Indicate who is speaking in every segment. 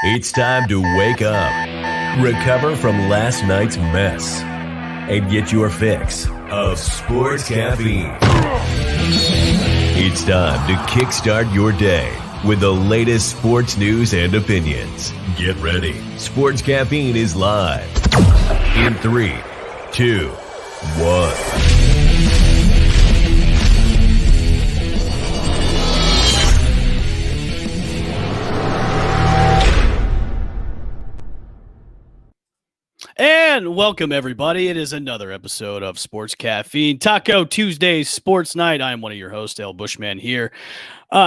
Speaker 1: It's time to wake up, recover from last night's mess, and get your fix of sports caffeine. It's time to kickstart your day with the latest sports news and opinions. Get ready. Sports Caffeine is live in 3, 2, 1.
Speaker 2: And welcome, everybody. It is another episode of Sports Caffeine, Taco Tuesday Sports Night. I am one of your hosts, Dale Bushman, here,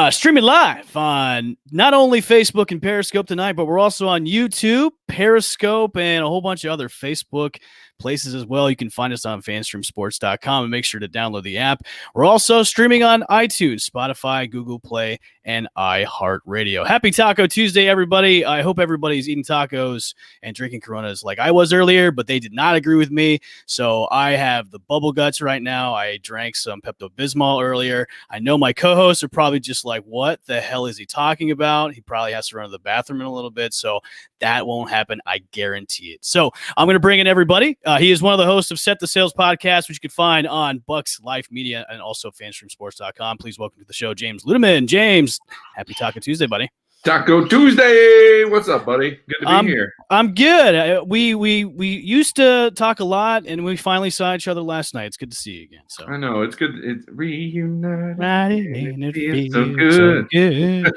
Speaker 2: streaming live on not only Facebook and Periscope tonight, but we're also on YouTube, Periscope, and a whole bunch of other Facebook places as well. You can find us on fanstreamsports.com and make sure to download the app. We're also streaming on iTunes, Spotify, Google Play, and iHeartRadio. Happy Taco Tuesday, everybody. I hope everybody's eating tacos and drinking Coronas like I was earlier, but they did not agree with me. So I have the bubble guts right now. I drank some Pepto-Bismol earlier. I know my co-hosts are probably just like, what the hell is he talking about? He probably has to run to the bathroom in a little bit. So that won't happen. I guarantee it. So I'm going to bring in everybody. He is one of the hosts of Set the Sales podcast, which you can find on Bucks Life Media and also fanstreamsports.com. Please welcome to the show, James Ludeman. James, happy Taco Tuesday, buddy.
Speaker 3: Taco Tuesday. What's up, buddy? Good to be here.
Speaker 2: I'm good. We used to talk a lot, and we finally saw each other last night. It's good to see you again. So
Speaker 3: I know it's good. It's reunited.
Speaker 2: It
Speaker 3: feels
Speaker 2: so good.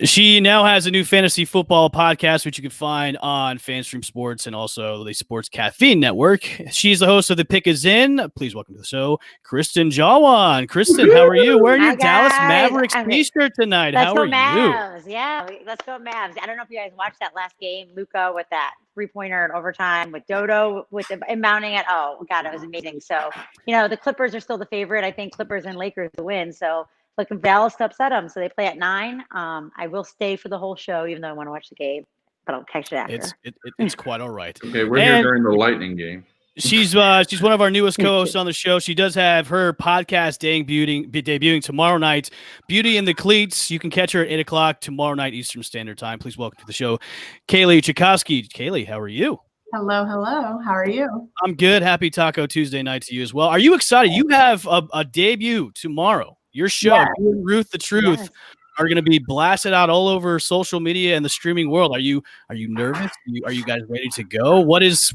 Speaker 2: She now has a new fantasy football podcast, which you can find on Fanstream Sports and also the Sports Caffeine Network. She's the host of The Pick Is In. Please welcome to the show, Kristen Jawan. Kristen, how are you? Wearing your Dallas Mavericks t-shirt tonight. How are you?
Speaker 4: Yeah, let's go Mavs. I don't know if you guys watched that last game, Luka with that three-pointer in overtime with Dodo with the mounting it. Oh, God, it was amazing. So, the Clippers are still the favorite. I think Clippers and Lakers to win. So, looking for Dallas to upset them. So, they play at 9. I will stay for the whole show, even though I want to watch the game, but I'll catch it after.
Speaker 2: It's quite all right.
Speaker 3: Okay, we're here during the Lightning game.
Speaker 2: She's one of our newest co-hosts on the show. She does have her podcast debuting tomorrow night, Beauty in the Cleats. You can catch her at 8 o'clock tomorrow night Eastern Standard Time. Please welcome to the show, Kaylee Chakowski. Kaylee, how are you?
Speaker 5: Hello. How are you?
Speaker 2: I'm good. Happy Taco Tuesday night to you as well. Are you excited? You have a debut tomorrow. Your show,
Speaker 5: yes.
Speaker 2: Ruth the Truth. Yes. Are going to be blasted out all over social media and the streaming world. Are you nervous? Are you guys ready to go? What is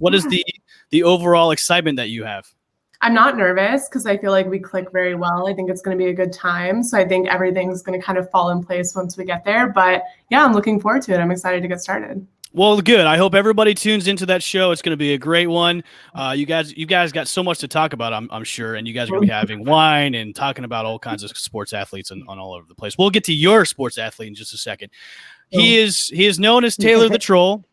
Speaker 2: the overall excitement that you have?
Speaker 5: I'm not nervous because I feel like we click very well. I think it's going to be a good time. So I think everything's going to kind of fall in place once we get there. But yeah, I'm looking forward to it. I'm excited to get started.
Speaker 2: Well, good. I hope everybody tunes into that show. It's going to be a great one. You guys got so much to talk about, I'm sure, and you guys are going to be having wine and talking about all kinds of sports athletes on all over the place. We'll get to your sports athlete in just a second. He is known as Taylor the Troll.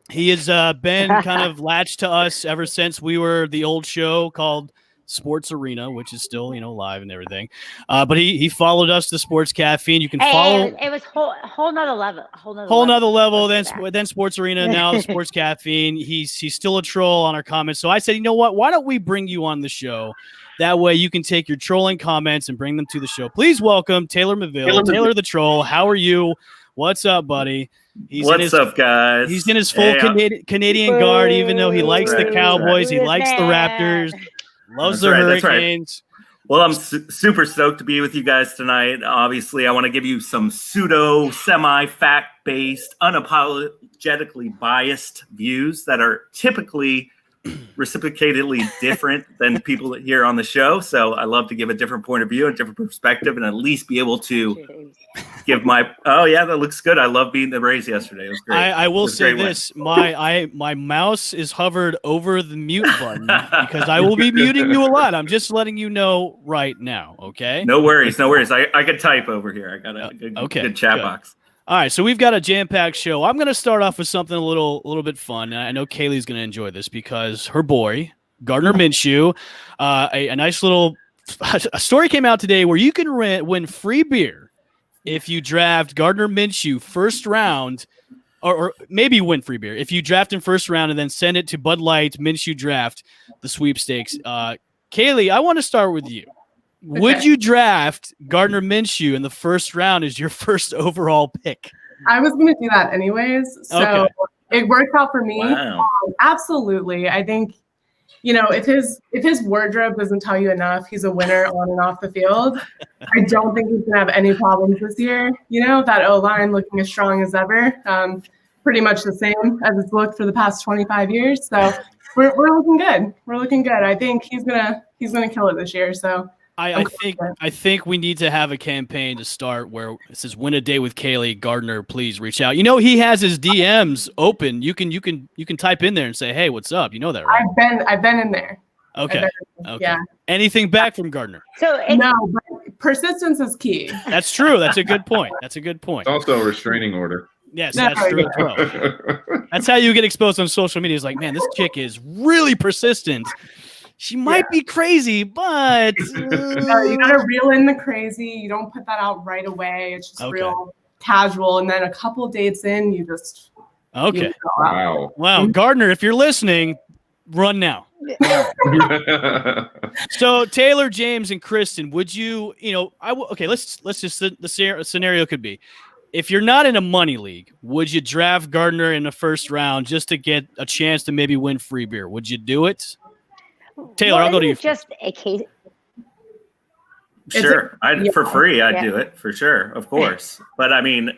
Speaker 2: He has been kind of latched to us ever since we were the old show called Sports Arena, which is still live and everything, but he followed us to Sports Caffeine. You can follow.
Speaker 4: It was whole nother level.
Speaker 2: Then Sports Arena, now the Sports Caffeine. He's still a troll on our comments. So I said, you know what? Why don't we bring you on the show? That way you can take your trolling comments and bring them to the show. Please welcome Taylor Maville, Taylor the Troll. How are you? What's up, buddy?
Speaker 6: What's up, guys?
Speaker 2: He's in his full Canadian guard, even though he likes the Cowboys. He likes the Raptors. Loves the Hurricanes.
Speaker 6: Well, I'm super stoked to be with you guys tonight. Obviously, I want to give you some semi-fact-based, unapologetically biased views that are typically reciprocatedly different than people here on the show. So I love to give a different point of view, a different perspective, and at least be able to give my – oh, yeah, that looks good. I love beating the Rays yesterday. It was great.
Speaker 2: I will say this. My mouse is hovered over the mute button because I will be muting you a lot. I'm just letting you know right now, okay?
Speaker 6: No worries. I could type over here. I got a good chat box.
Speaker 2: All right, so we've got a jam-packed show. I'm going to start off with something a little bit fun. I know Kaylee's going to enjoy this because her boy, Garnder Mishew, a nice little a story came out today where you can win free beer if you draft Garnder Mishew first round, or maybe win free beer if you draft him first round and then send it to Bud Light Minshew Draft, the sweepstakes. Kaylee, I want to start with you. Would you draft Garnder Mishew in the first round as your first overall pick?
Speaker 5: I was going to do that anyways. So
Speaker 2: Okay.
Speaker 5: it worked out for me.
Speaker 6: Wow.
Speaker 5: Absolutely. I think, if his wardrobe doesn't tell you enough, he's a winner on and off the field. I don't think he's going to have any problems this year. That O-line looking as strong as ever. Pretty much the same as it's looked for the past 25 years. So we're looking good. We're looking good. I think he's gonna kill it this year. So
Speaker 2: I think we need to have a campaign to start where it says "Win a day with Kaylee Garnder." Please reach out. He has his DMs open. You can type in there and say, "Hey, what's up?" You know that, right?
Speaker 5: I've been in there.
Speaker 2: Okay.
Speaker 5: Okay. Yeah.
Speaker 2: Anything back from Gardner?
Speaker 4: So
Speaker 5: No, but persistence is key.
Speaker 2: That's true. That's a good point.
Speaker 3: It's also a restraining order.
Speaker 2: Yes,
Speaker 5: No,
Speaker 2: that's true as well. That's how you get exposed on social media. It's like, man, this chick is really persistent. She might be crazy, but
Speaker 5: No, you gotta reel in the crazy. You don't put that out right away. It's just real casual, and then a couple dates in, you just
Speaker 2: okay.
Speaker 3: Wow.
Speaker 2: Gardner, if you're listening, run now. So Taylor, James, and Kristen, would you? Let's just the scenario could be. If you're not in a money league, would you draft Gardner in the first round just to get a chance to maybe win free beer? Would you do it? Taylor, I'll go to you.
Speaker 4: Just a case.
Speaker 6: Sure. For free, I'd do it for sure. Of course. But I mean,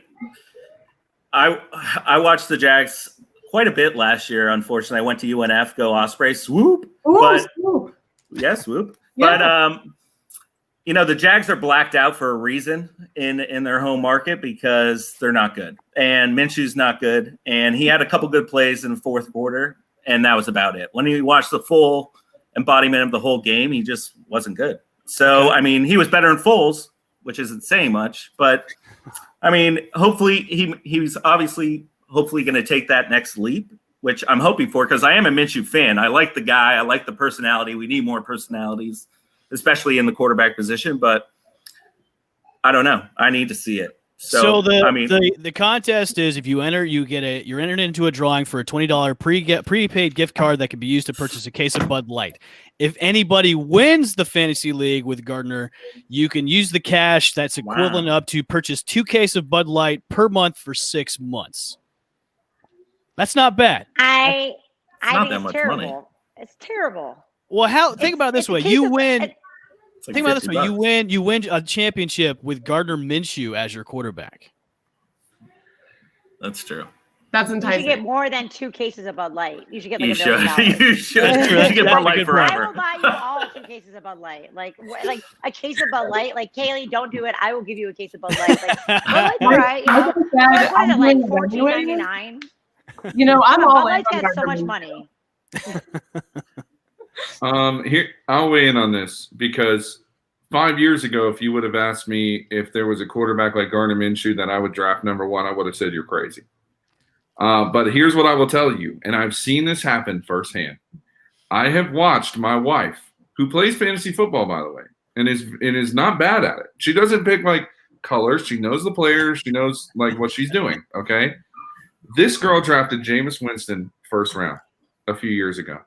Speaker 6: I watched the Jags quite a bit last year. Unfortunately, I went to UNF, go Ospreys, swoop.
Speaker 5: Swoop.
Speaker 6: Yeah, swoop.
Speaker 5: Yeah.
Speaker 6: But, the Jags are blacked out for a reason in their home market because they're not good. And Minshew's not good. And he had a couple good plays in the fourth quarter, and that was about it. When you watch the full embodiment of the whole game, he just wasn't good. So, I mean, he was better in Foles, which isn't saying much. But, I mean, hopefully he's obviously hopefully going to take that next leap, which I'm hoping for because I am a Minshew fan. I like the guy. I like the personality. We need more personalities, especially in the quarterback position, but I don't know. I need to see it. So the
Speaker 2: contest is if you enter, you're entered into a drawing for a $20 prepaid gift card that can be used to purchase a case of Bud Light. If anybody wins the fantasy league with Gardner, you can use the cash that's equivalent up to purchase 2 cases of Bud Light per month for 6 months. That's not bad.
Speaker 4: I
Speaker 6: not
Speaker 4: think
Speaker 6: that
Speaker 4: it's
Speaker 6: much
Speaker 4: terrible.
Speaker 6: money.
Speaker 4: It's terrible.
Speaker 2: Well, think about it this way. You win.
Speaker 6: Like
Speaker 2: Think about it this way:
Speaker 6: $50.
Speaker 2: you win a championship with Garnder Mishew as your quarterback.
Speaker 6: That's true.
Speaker 5: That's
Speaker 4: You
Speaker 5: enticing.
Speaker 4: should get more than 2 cases of Bud Light. You should get like
Speaker 6: You
Speaker 4: $1 million.
Speaker 6: should. You should.
Speaker 2: That's true.
Speaker 6: You should get
Speaker 2: That's
Speaker 6: Bud
Speaker 2: a
Speaker 6: Light
Speaker 2: good
Speaker 6: forever.
Speaker 4: I will buy you all 2 cases of Bud Light. Like a case of Bud Light. Like Kaylee, don't do it. I will give you a case of Bud Light. Like Bud Light's all right.
Speaker 5: Like I said,
Speaker 4: What is it,
Speaker 5: I'm
Speaker 4: like
Speaker 5: doing it anyways.
Speaker 4: $14.99?
Speaker 5: I'm all
Speaker 4: Bud
Speaker 5: in
Speaker 4: Light's
Speaker 5: on
Speaker 4: got so
Speaker 5: Gardner
Speaker 4: much
Speaker 5: Minshew.
Speaker 4: money.
Speaker 3: Here I'll weigh in on this because 5 years ago, if you would have asked me if there was a quarterback like Garnder Mishew that I would draft number 1, I would have said you're crazy. But here's what I will tell you, and I've seen this happen firsthand. I have watched my wife, who plays fantasy football, by the way, and is not bad at it. She doesn't pick like colors. She knows the players. She knows like what she's doing. Okay, this girl drafted Jameis Winston first round a few years ago.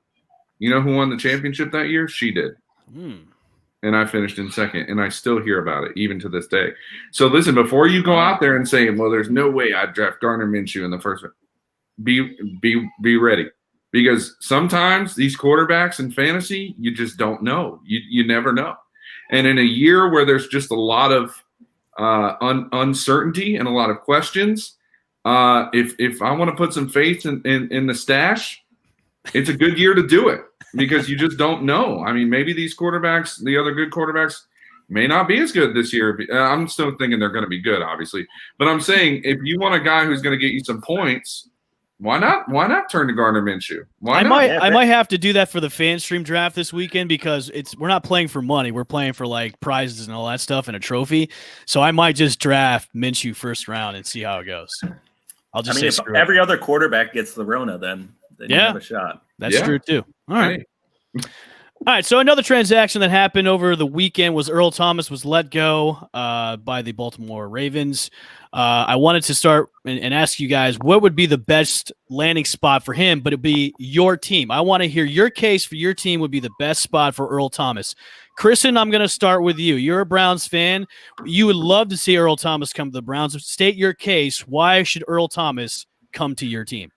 Speaker 3: You know who won the championship that year? She did. And I finished in second, and I still hear about it even to this day. So listen, before you go out there and say, well, there's no way I'd draft Garnder Mishew in the first round, be ready. Because sometimes these quarterbacks in fantasy, you just don't know. You never know. And in a year where there's just a lot of uncertainty and a lot of questions, if I want to put some faith in the stash, it's a good year to do it. Because you just don't know. I mean, maybe these quarterbacks, the other good quarterbacks, may not be as good this year. I'm still thinking they're going to be good, obviously. But I'm saying if you want a guy who's going to get you some points, why not turn to Garnder Minshew? I
Speaker 2: might have to do that for the fan stream draft this weekend because we're not playing for money. We're playing for like prizes and all that stuff and a trophy. So I might just draft Minshew first round and see how it goes. I'll just
Speaker 6: if every other quarterback gets the Rona, then you have a shot.
Speaker 2: That's true too. All right. All right, so another transaction that happened over the weekend was Earl Thomas was let go by the Baltimore Ravens. I wanted to start and ask you guys what would be the best landing spot for him, but it'd be your team. I want to hear your case for your team would be the best spot for Earl Thomas. Kristen, I'm going to start with you. You're a Browns fan. You would love to see Earl Thomas come to the Browns. State your case. Why should Earl Thomas come to your team?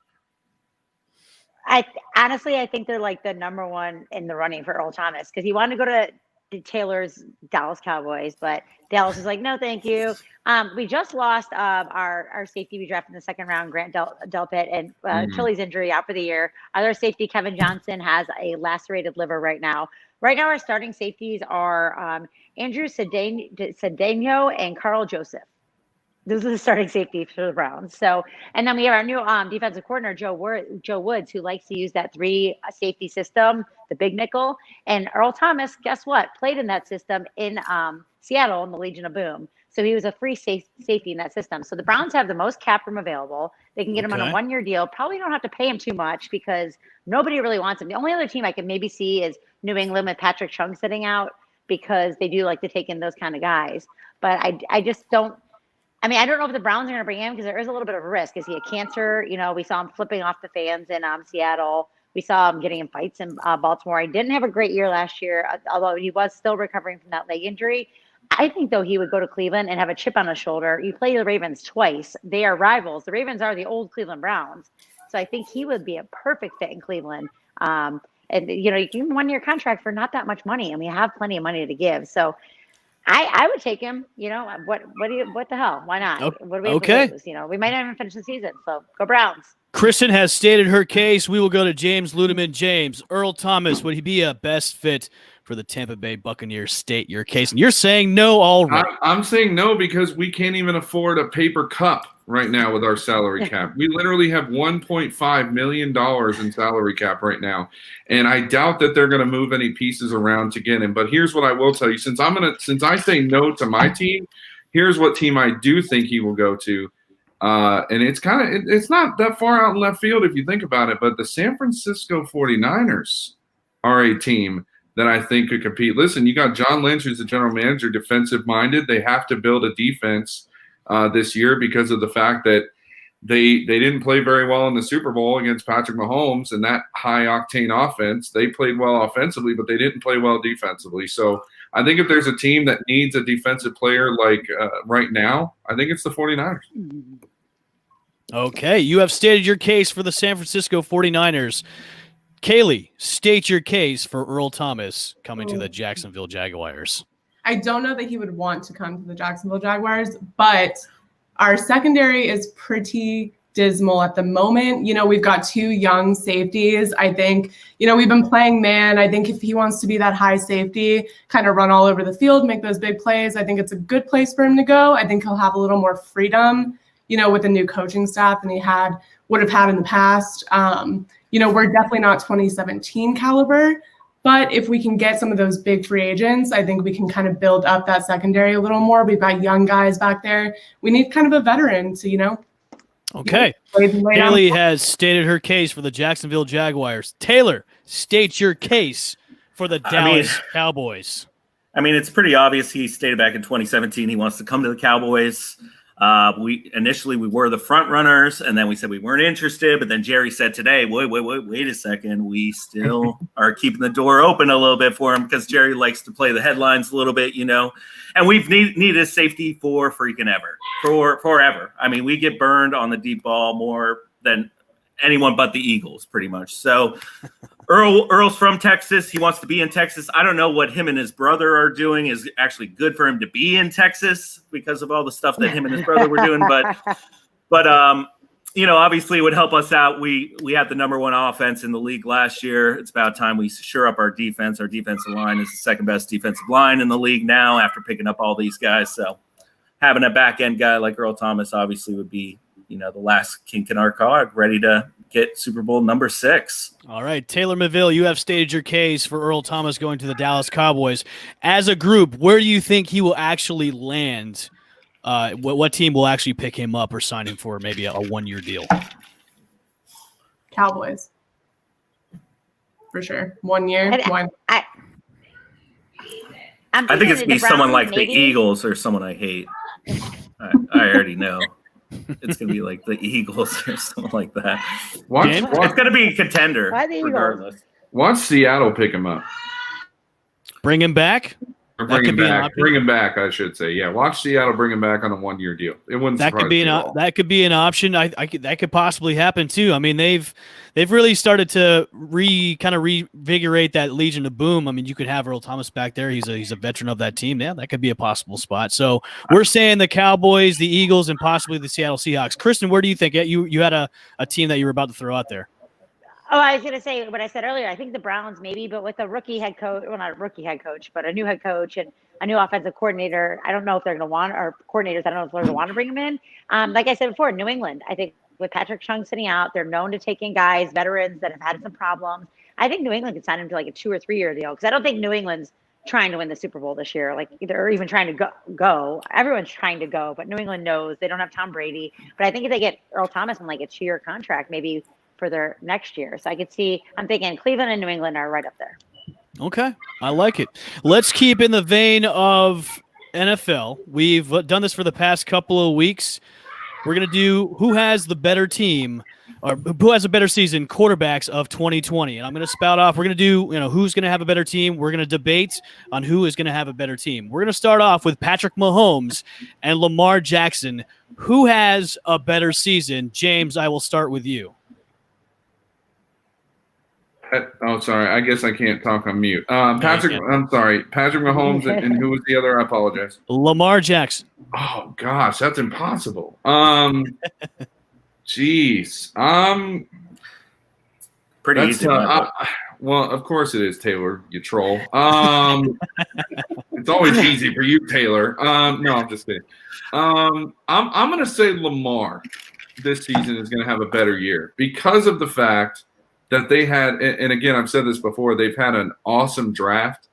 Speaker 4: Honestly, I think they're like the number one in the running for Earl Thomas because he wanted to go to Taylor's Dallas Cowboys, but Dallas is like, no, thank you. We just lost our safety we drafted in the second round, Grant Delpit, and Achilles injury out for the year. Other safety, Kevin Johnson, has a lacerated liver right now. Right now, our starting safeties are Andrew Cedeno and Carl Joseph. Those are the starting safety for the Browns. So, and then we have our new defensive coordinator, Joe Woods, who likes to use that 3 safety system, the big nickel. And Earl Thomas, guess what? Played in that system in Seattle in the Legion of Boom. So he was a free safety in that system. So the Browns have the most cap room available. They can get him on a 1-year deal. Probably don't have to pay him too much because nobody really wants him. The only other team I can maybe see is New England with Patrick Chung sitting out because they do like to take in those kind of guys. But I just don't. I mean, I don't know if the Browns are going to bring him because there is a little bit of a risk. Is he a cancer? You know, we saw him flipping off the fans in Seattle. We saw him getting in fights in Baltimore. He didn't have a great year last year, although he was still recovering from that leg injury. I think, though, he would go to Cleveland and have a chip on his shoulder. You play the Ravens twice. They are rivals. The Ravens are the old Cleveland Browns. So I think he would be a perfect fit in Cleveland. And, you know, you can 1-year contract for not that much money, and we have plenty of money to give. So I would take him. You know, what the hell? Why not? What do we have to lose? You know, we might not even finish the season. So go Browns.
Speaker 2: Kristen has stated her case. We will go to James Ludeman. James, Earl Thomas, would he be a best fit for the Tampa Bay Buccaneers? State your case. And you're saying no already.
Speaker 3: I'm saying no because we can't even afford a paper cup right now with our salary cap. We literally have $1.5 million in salary cap right now. And I doubt that they're going to move any pieces around to get him. But here's what I will tell you. Since I say no to my team, here's what team I do think he will go to. And it's not that far out in left field if you think about it, but the San Francisco 49ers are a team that I think could compete. Listen, you got John Lynch, who's the general manager, defensive-minded. They have to build a defense this year because of the fact that they didn't play very well in the Super Bowl against Patrick Mahomes and that high-octane offense. They played well offensively, but they didn't play well defensively. So I think if there's a team that needs a defensive player like right now, I think it's the 49ers.
Speaker 2: Okay, you have stated your case for the San Francisco 49ers. Kaylee, state your case for Earl Thomas coming to the Jacksonville Jaguars.
Speaker 5: I don't know that he would want to come to the Jacksonville Jaguars, but our secondary is pretty dismal at the moment. You know, we've got 2 young safeties. I think, you know, we've been playing man. I think if he wants to be that high safety, kind of run all over the field, make those big plays, I think it's a good place for him to go. I think he'll have a little more freedom, you know, with the new coaching staff than he would have had in the past. You know, we're definitely not 2017 caliber, but if we can get some of those big free agents, I think we can kind of build up that secondary a little more. We've got young guys back there. We need kind of a veteran to, you know.
Speaker 2: Okay. Kaylee has stated her case for the Jacksonville Jaguars. Taylor, state your case for the Dallas Cowboys.
Speaker 6: I mean, it's pretty obvious he stated back in 2017 he wants to come to the Cowboys. We were the front runners, and then we said we weren't interested. But then Jerry said today, wait a second, we still are keeping the door open a little bit for him because Jerry likes to play the headlines a little bit, you know. And we've needed a safety for freaking forever. I mean, we get burned on the deep ball more than anyone but the Eagles, pretty much. So Earl's from Texas. He wants to be in Texas. I don't know what him and his brother are doing is actually good for him to be in Texas because of all the stuff that him and his brother were doing. But you know, obviously it would help us out. We had the number 1 offense in the league last year. It's about time we shore up our defense. Our defensive line is the second best defensive line in the league now after picking up all these guys. So having a back end guy like Earl Thomas obviously would be, you know, the last kink in our cog, ready to get Super Bowl number 6.
Speaker 2: All right, Taylor Maville, you have stated your case for Earl Thomas going to the Dallas Cowboys. As a group, where do you think he will actually land? What team will actually pick him up or sign him for maybe a 1-year deal?
Speaker 5: Cowboys. for sure. 1 year. Why?
Speaker 6: I think it's be someone like maybe? The Eagles or someone I hate. I already know. It's going to be like the Eagles or something like that. It's going to be a contender regardless.
Speaker 3: Watch Seattle pick him up.
Speaker 2: Bring him back?
Speaker 3: Or bring him back. Bring him back, I should say. Yeah, watch Seattle bring him back on a 1-year deal. It wouldn't surprise me at all.
Speaker 2: That could be an option. That could possibly happen too. I mean, they've really started to revigorate that Legion of Boom. I mean, you could have Earl Thomas back there. He's a veteran of that team. Yeah, that could be a possible spot. So we're saying the Cowboys, the Eagles, and possibly the Seattle Seahawks. Kristen, where do you think you had a team that you were about to throw out there?
Speaker 4: Oh, I was going to say what I said earlier. I think the Browns maybe, but with a rookie head coach, well, not a rookie head coach, but a new head coach and a new offensive coordinator. I don't know if they're going to want, or coordinators, I don't know if they're going to want to bring them in. Like I said before, New England, I think with Patrick Chung sitting out, they're known to take in guys, veterans that have had some problems. I think New England could sign him to like a 2 or 3 year deal, because I don't think New England's trying to win the Super Bowl this year. Like they're even trying to go. Everyone's trying to go, but New England knows they don't have Tom Brady. But I think if they get Earl Thomas on like a 2-year contract, maybe for their next year. So I could see, I'm thinking Cleveland and New England are right up there.
Speaker 2: Okay. I like it. Let's keep in the vein of NFL. We've done this for the past couple of weeks. We're going to do who has the better team, or who has a better season, quarterbacks of 2020. And I'm going to spout off. We're going to do, who's going to have a better team. We're going to debate on who is going to have a better team. We're going to start off with Patrick Mahomes and Lamar Jackson. Who has a better season? James, I will start with you.
Speaker 3: Oh, sorry. I guess I can't talk on mute. Patrick Mahomes, and who was the other? I apologize.
Speaker 2: Lamar Jackson.
Speaker 3: Oh gosh, that's impossible. Jeez.
Speaker 6: Pretty easy.
Speaker 3: Well, of course it is, Taylor. You troll. It's always easy for you, Taylor. No, I'm just kidding. I'm going to say Lamar this season is going to have a better year because of the fact that they had, and again, I've said this before, they've had an awesome draft,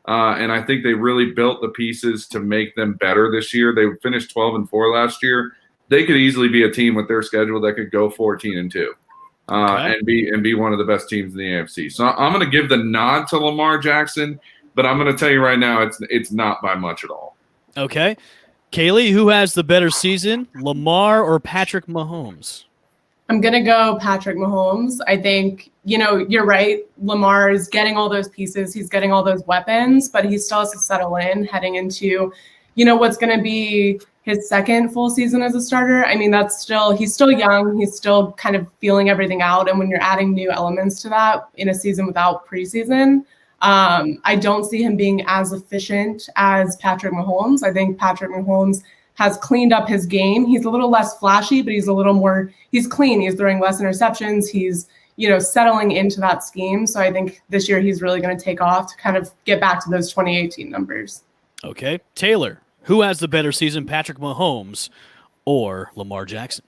Speaker 3: and I think they really built the pieces to make them better this year. They finished 12-4 last year. They could easily be a team with their schedule that could go 14-2, and be one of the best teams in the AFC. So I'm going to give the nod to Lamar Jackson, but I'm going to tell you right now, it's not by much at all.
Speaker 2: Okay, Kaylee, who has the better season, Lamar or Patrick Mahomes?
Speaker 5: I'm going to go Patrick Mahomes. I think, you're right. Lamar is getting all those pieces. He's getting all those weapons, but he still has to settle in heading into, what's going to be his second full season as a starter. I mean, he's still young. He's still kind of feeling everything out. And when you're adding new elements to that in a season without preseason, I don't see him being as efficient as Patrick Mahomes. I think Patrick Mahomes has cleaned up his game. He's a little less flashy, but he's a little more, he's clean. He's throwing less interceptions. He's, settling into that scheme. So I think this year he's really going to take off to kind of get back to those 2018 numbers.
Speaker 2: Okay. Taylor, who has the better season, Patrick Mahomes or Lamar Jackson?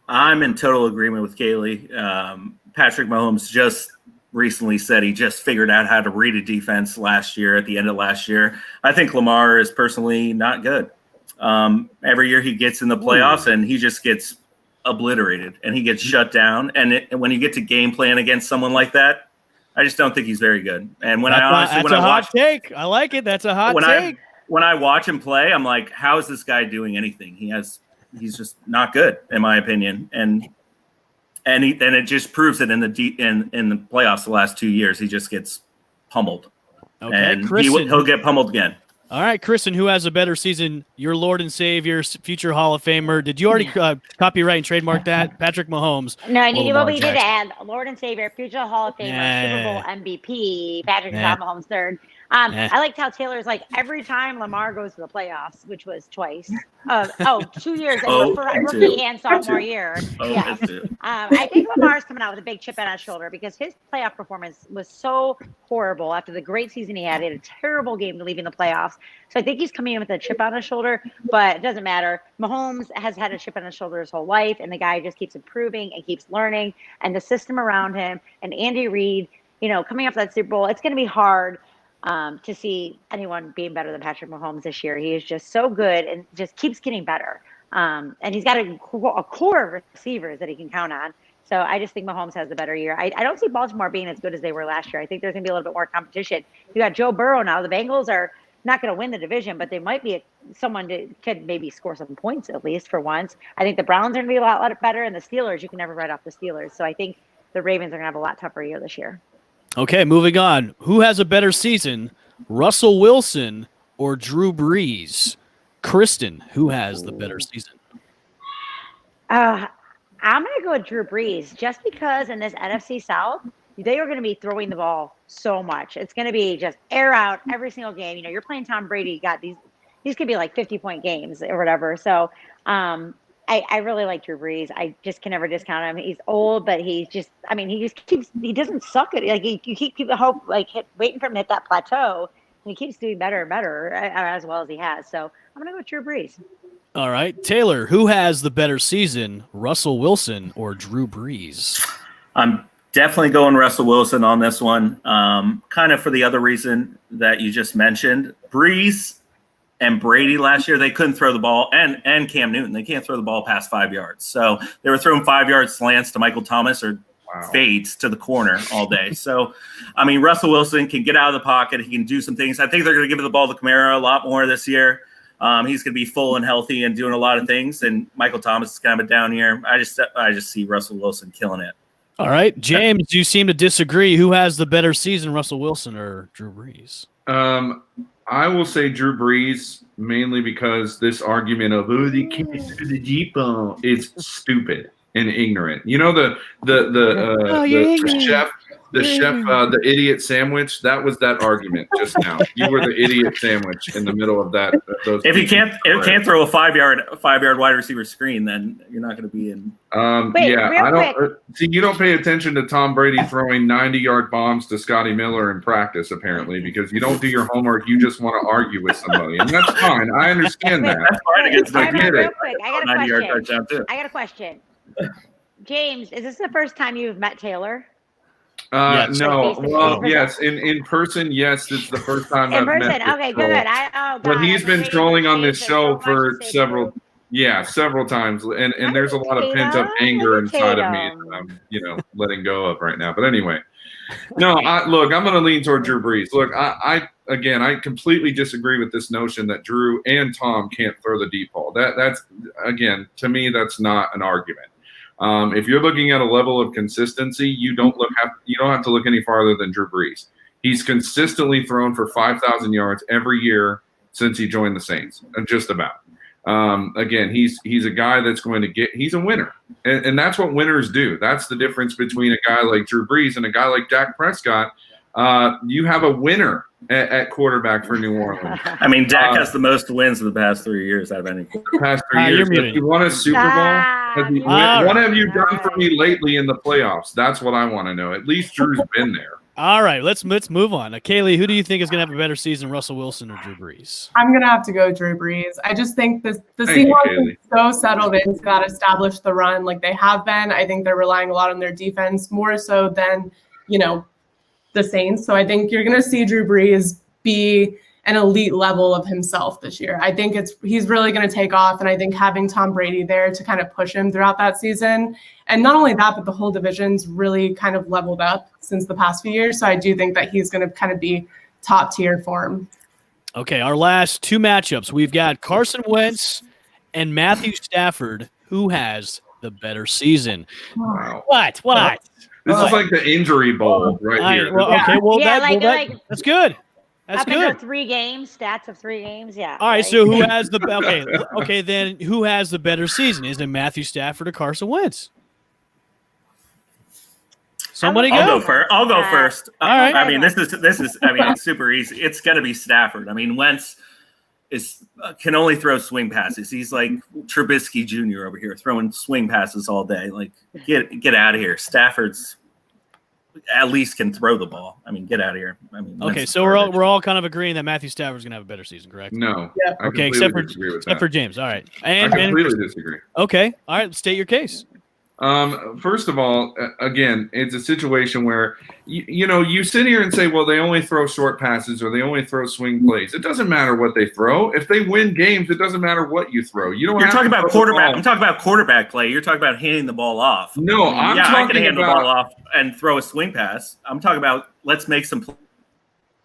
Speaker 6: I'm in total agreement with Kaylee. Patrick Mahomes just recently said he just figured out how to read a defense last year at the end of last year. I think Lamar is personally not good. Every year he gets in the playoffs and he just gets obliterated and he gets shut down. And when you get to game plan against someone like that, I just don't think he's very good. And when
Speaker 2: that's a hot take. I like it. That's a hot take.
Speaker 6: When I watch him play, I'm like, how is this guy doing anything? He's just not good, in my opinion. And it just proves it in the playoffs the last 2 years. He just gets pummeled.
Speaker 2: Okay,
Speaker 6: and he'll get pummeled again.
Speaker 2: All right, Kristen, who has a better season? Your Lord and Savior, future Hall of Famer. Did you already copyright and trademark that? Patrick Mahomes.
Speaker 4: No, I need what we did to add Lord and Savior, future Hall of Famer, Super Bowl MVP, Patrick Mahomes third. I liked how Taylor's like every time Lamar goes to the playoffs, which was twice. 2 years rookie and sophomore year. I think Lamar's coming out with a big chip on his shoulder because his playoff performance was so horrible after the great season he had. He had a terrible game to leaving the playoffs. So I think he's coming in with a chip on his shoulder, but it doesn't matter. Mahomes has had a chip on his shoulder his whole life, and the guy just keeps improving and keeps learning. And the system around him and Andy Reid, coming off that Super Bowl, it's going to be hard to see anyone being better than Patrick Mahomes this year. He is just so good and just keeps getting better. And he's got a core of receivers that he can count on. So I just think Mahomes has the better year. I don't see Baltimore being as good as they were last year. I think there's going to be a little bit more competition. You got Joe Burrow now. The Bengals are not going to win the division, but they might be someone that could maybe score some points at least for once. I think the Browns are going to be a lot better, and the Steelers, you can never write off the Steelers. So I think the Ravens are going to have a lot tougher year this year.
Speaker 2: Okay, moving on. Who has a better season, Russell Wilson or Drew Brees? Kristen, who has the better season?
Speaker 4: I'm going to go with Drew Brees just because in this NFC South, they are going to be throwing the ball so much. It's going to be just air out every single game. You know, you're playing Tom Brady. You got these could be like 50-point games or whatever. So I really like Drew Brees. I just can never discount him. He's old, but he doesn't suck at it. Like you keep the hope, waiting for him to hit that plateau. And he keeps doing better and better as well as he has. So I'm going to go with Drew Brees.
Speaker 2: All right. Taylor, who has the better season, Russell Wilson or Drew Brees?
Speaker 6: I'm definitely going Russell Wilson on this one, kind of for the other reason that you just mentioned. Brees and Brady last year, they couldn't throw the ball, and Cam Newton, they can't throw the ball past 5 yards. So they were throwing 5-yard slants to Michael Thomas or fades to the corner all day. So, I mean, Russell Wilson can get out of the pocket. He can do some things. I think they're going to give the ball to Kamara a lot more this year. He's going to be full and healthy and doing a lot of things. And Michael Thomas is kind of a down year. I just see Russell Wilson killing it.
Speaker 2: All right, James, you seem to disagree. Who has the better season, Russell Wilson or Drew Brees?
Speaker 3: I will say Drew Brees mainly because this argument of they can't throw the deep ball is stupid and ignorant. You know the chef. The idiot sandwich. That was that argument just now. You were the idiot sandwich in the middle of that.
Speaker 6: If you can't throw a 5-yard wide receiver screen, then you're not going to be in.
Speaker 3: I don't see. You don't pay attention to Tom Brady throwing 90-yard bombs to Scotty Miller in practice, apparently, because you don't do your homework. You just want to argue with somebody, and that's fine. I understand that.
Speaker 6: That's fine against
Speaker 3: I get it.
Speaker 4: I got a question. James, is this the first time you've met Taylor?
Speaker 2: Yes.
Speaker 3: No. Well, yes. In person, yes. It's the first time I've met him.
Speaker 4: Okay, good.
Speaker 3: But he's been trolling on this show for several times, and there's a lot of pent up anger inside of me that I'm, letting go of right now. But anyway, no. I'm going to lean toward Drew Brees. Look, I completely disagree with this notion that Drew and Tom can't throw the deep ball. That's again, to me, that's not an argument. If you're looking at a level of consistency, you don't have to look any farther than Drew Brees. He's consistently thrown for 5,000 yards every year since he joined the Saints, just about. Again, he's a guy that's going to he's a winner, and that's what winners do. That's the difference between a guy like Drew Brees and a guy like Dak Prescott. You have a winner at quarterback for New Orleans.
Speaker 6: I mean, Dak has the most wins in the past 3 years out of any.
Speaker 3: The past 3 years. Has he won a Super Bowl? What have you done for me lately in the playoffs? That's what I want to know. At least Drew's been there.
Speaker 2: All right, let's move on. Kaylee, who do you think is going to have a better season, Russell Wilson or Drew Brees?
Speaker 5: I'm going to have to go Drew Brees. I just think the Seahawks are so settled into that established the run like they have been. I think they're relying a lot on their defense more so than, the Saints. So I think you're going to see Drew Brees be an elite level of himself this year. I think he's really going to take off. And I think having Tom Brady there to kind of push him throughout that season. And not only that, but the whole division's really kind of leveled up since the past few years. So I do think that he's going to kind of be top tier for him.
Speaker 2: Okay, our last two matchups. We've got Carson Wentz and Matthew Stafford. Who has the better season?
Speaker 3: Wow.
Speaker 2: What?
Speaker 3: This is like the injury bowl here.
Speaker 2: Well, okay, that's good. That's good.
Speaker 4: 3 games, stats of 3 games. Yeah.
Speaker 2: All right. So who has the okay? Then who has the better season? Is it Matthew Stafford or Carson Wentz? Somebody go.
Speaker 6: I'll go first.
Speaker 2: All right.
Speaker 6: I mean, this is. I mean, it's super easy. It's going to be Stafford. I mean, Wentz can only throw swing passes. He's like Trubisky Jr. over here, throwing swing passes all day. Like, get out of here. Stafford's at least can throw the ball. I mean, get out of here. I mean,
Speaker 2: okay, so we're all kind of agreeing that Matthew Stafford's going to have a better season, correct?
Speaker 3: No.
Speaker 5: Yeah.
Speaker 2: Okay, except for James. All right.
Speaker 3: I completely disagree.
Speaker 2: Okay. All right. State your case.
Speaker 3: First of all, again, it's a situation where you sit here and say, well, they only throw short passes or they only throw swing plays. It doesn't matter what they throw. If they win games, it doesn't matter what you throw. You're
Speaker 6: talking about quarterback. I'm talking about quarterback play. You're talking about handing the ball off.
Speaker 3: No, I
Speaker 6: can hand the ball off and throw a swing pass. I'm talking about let's make some plays.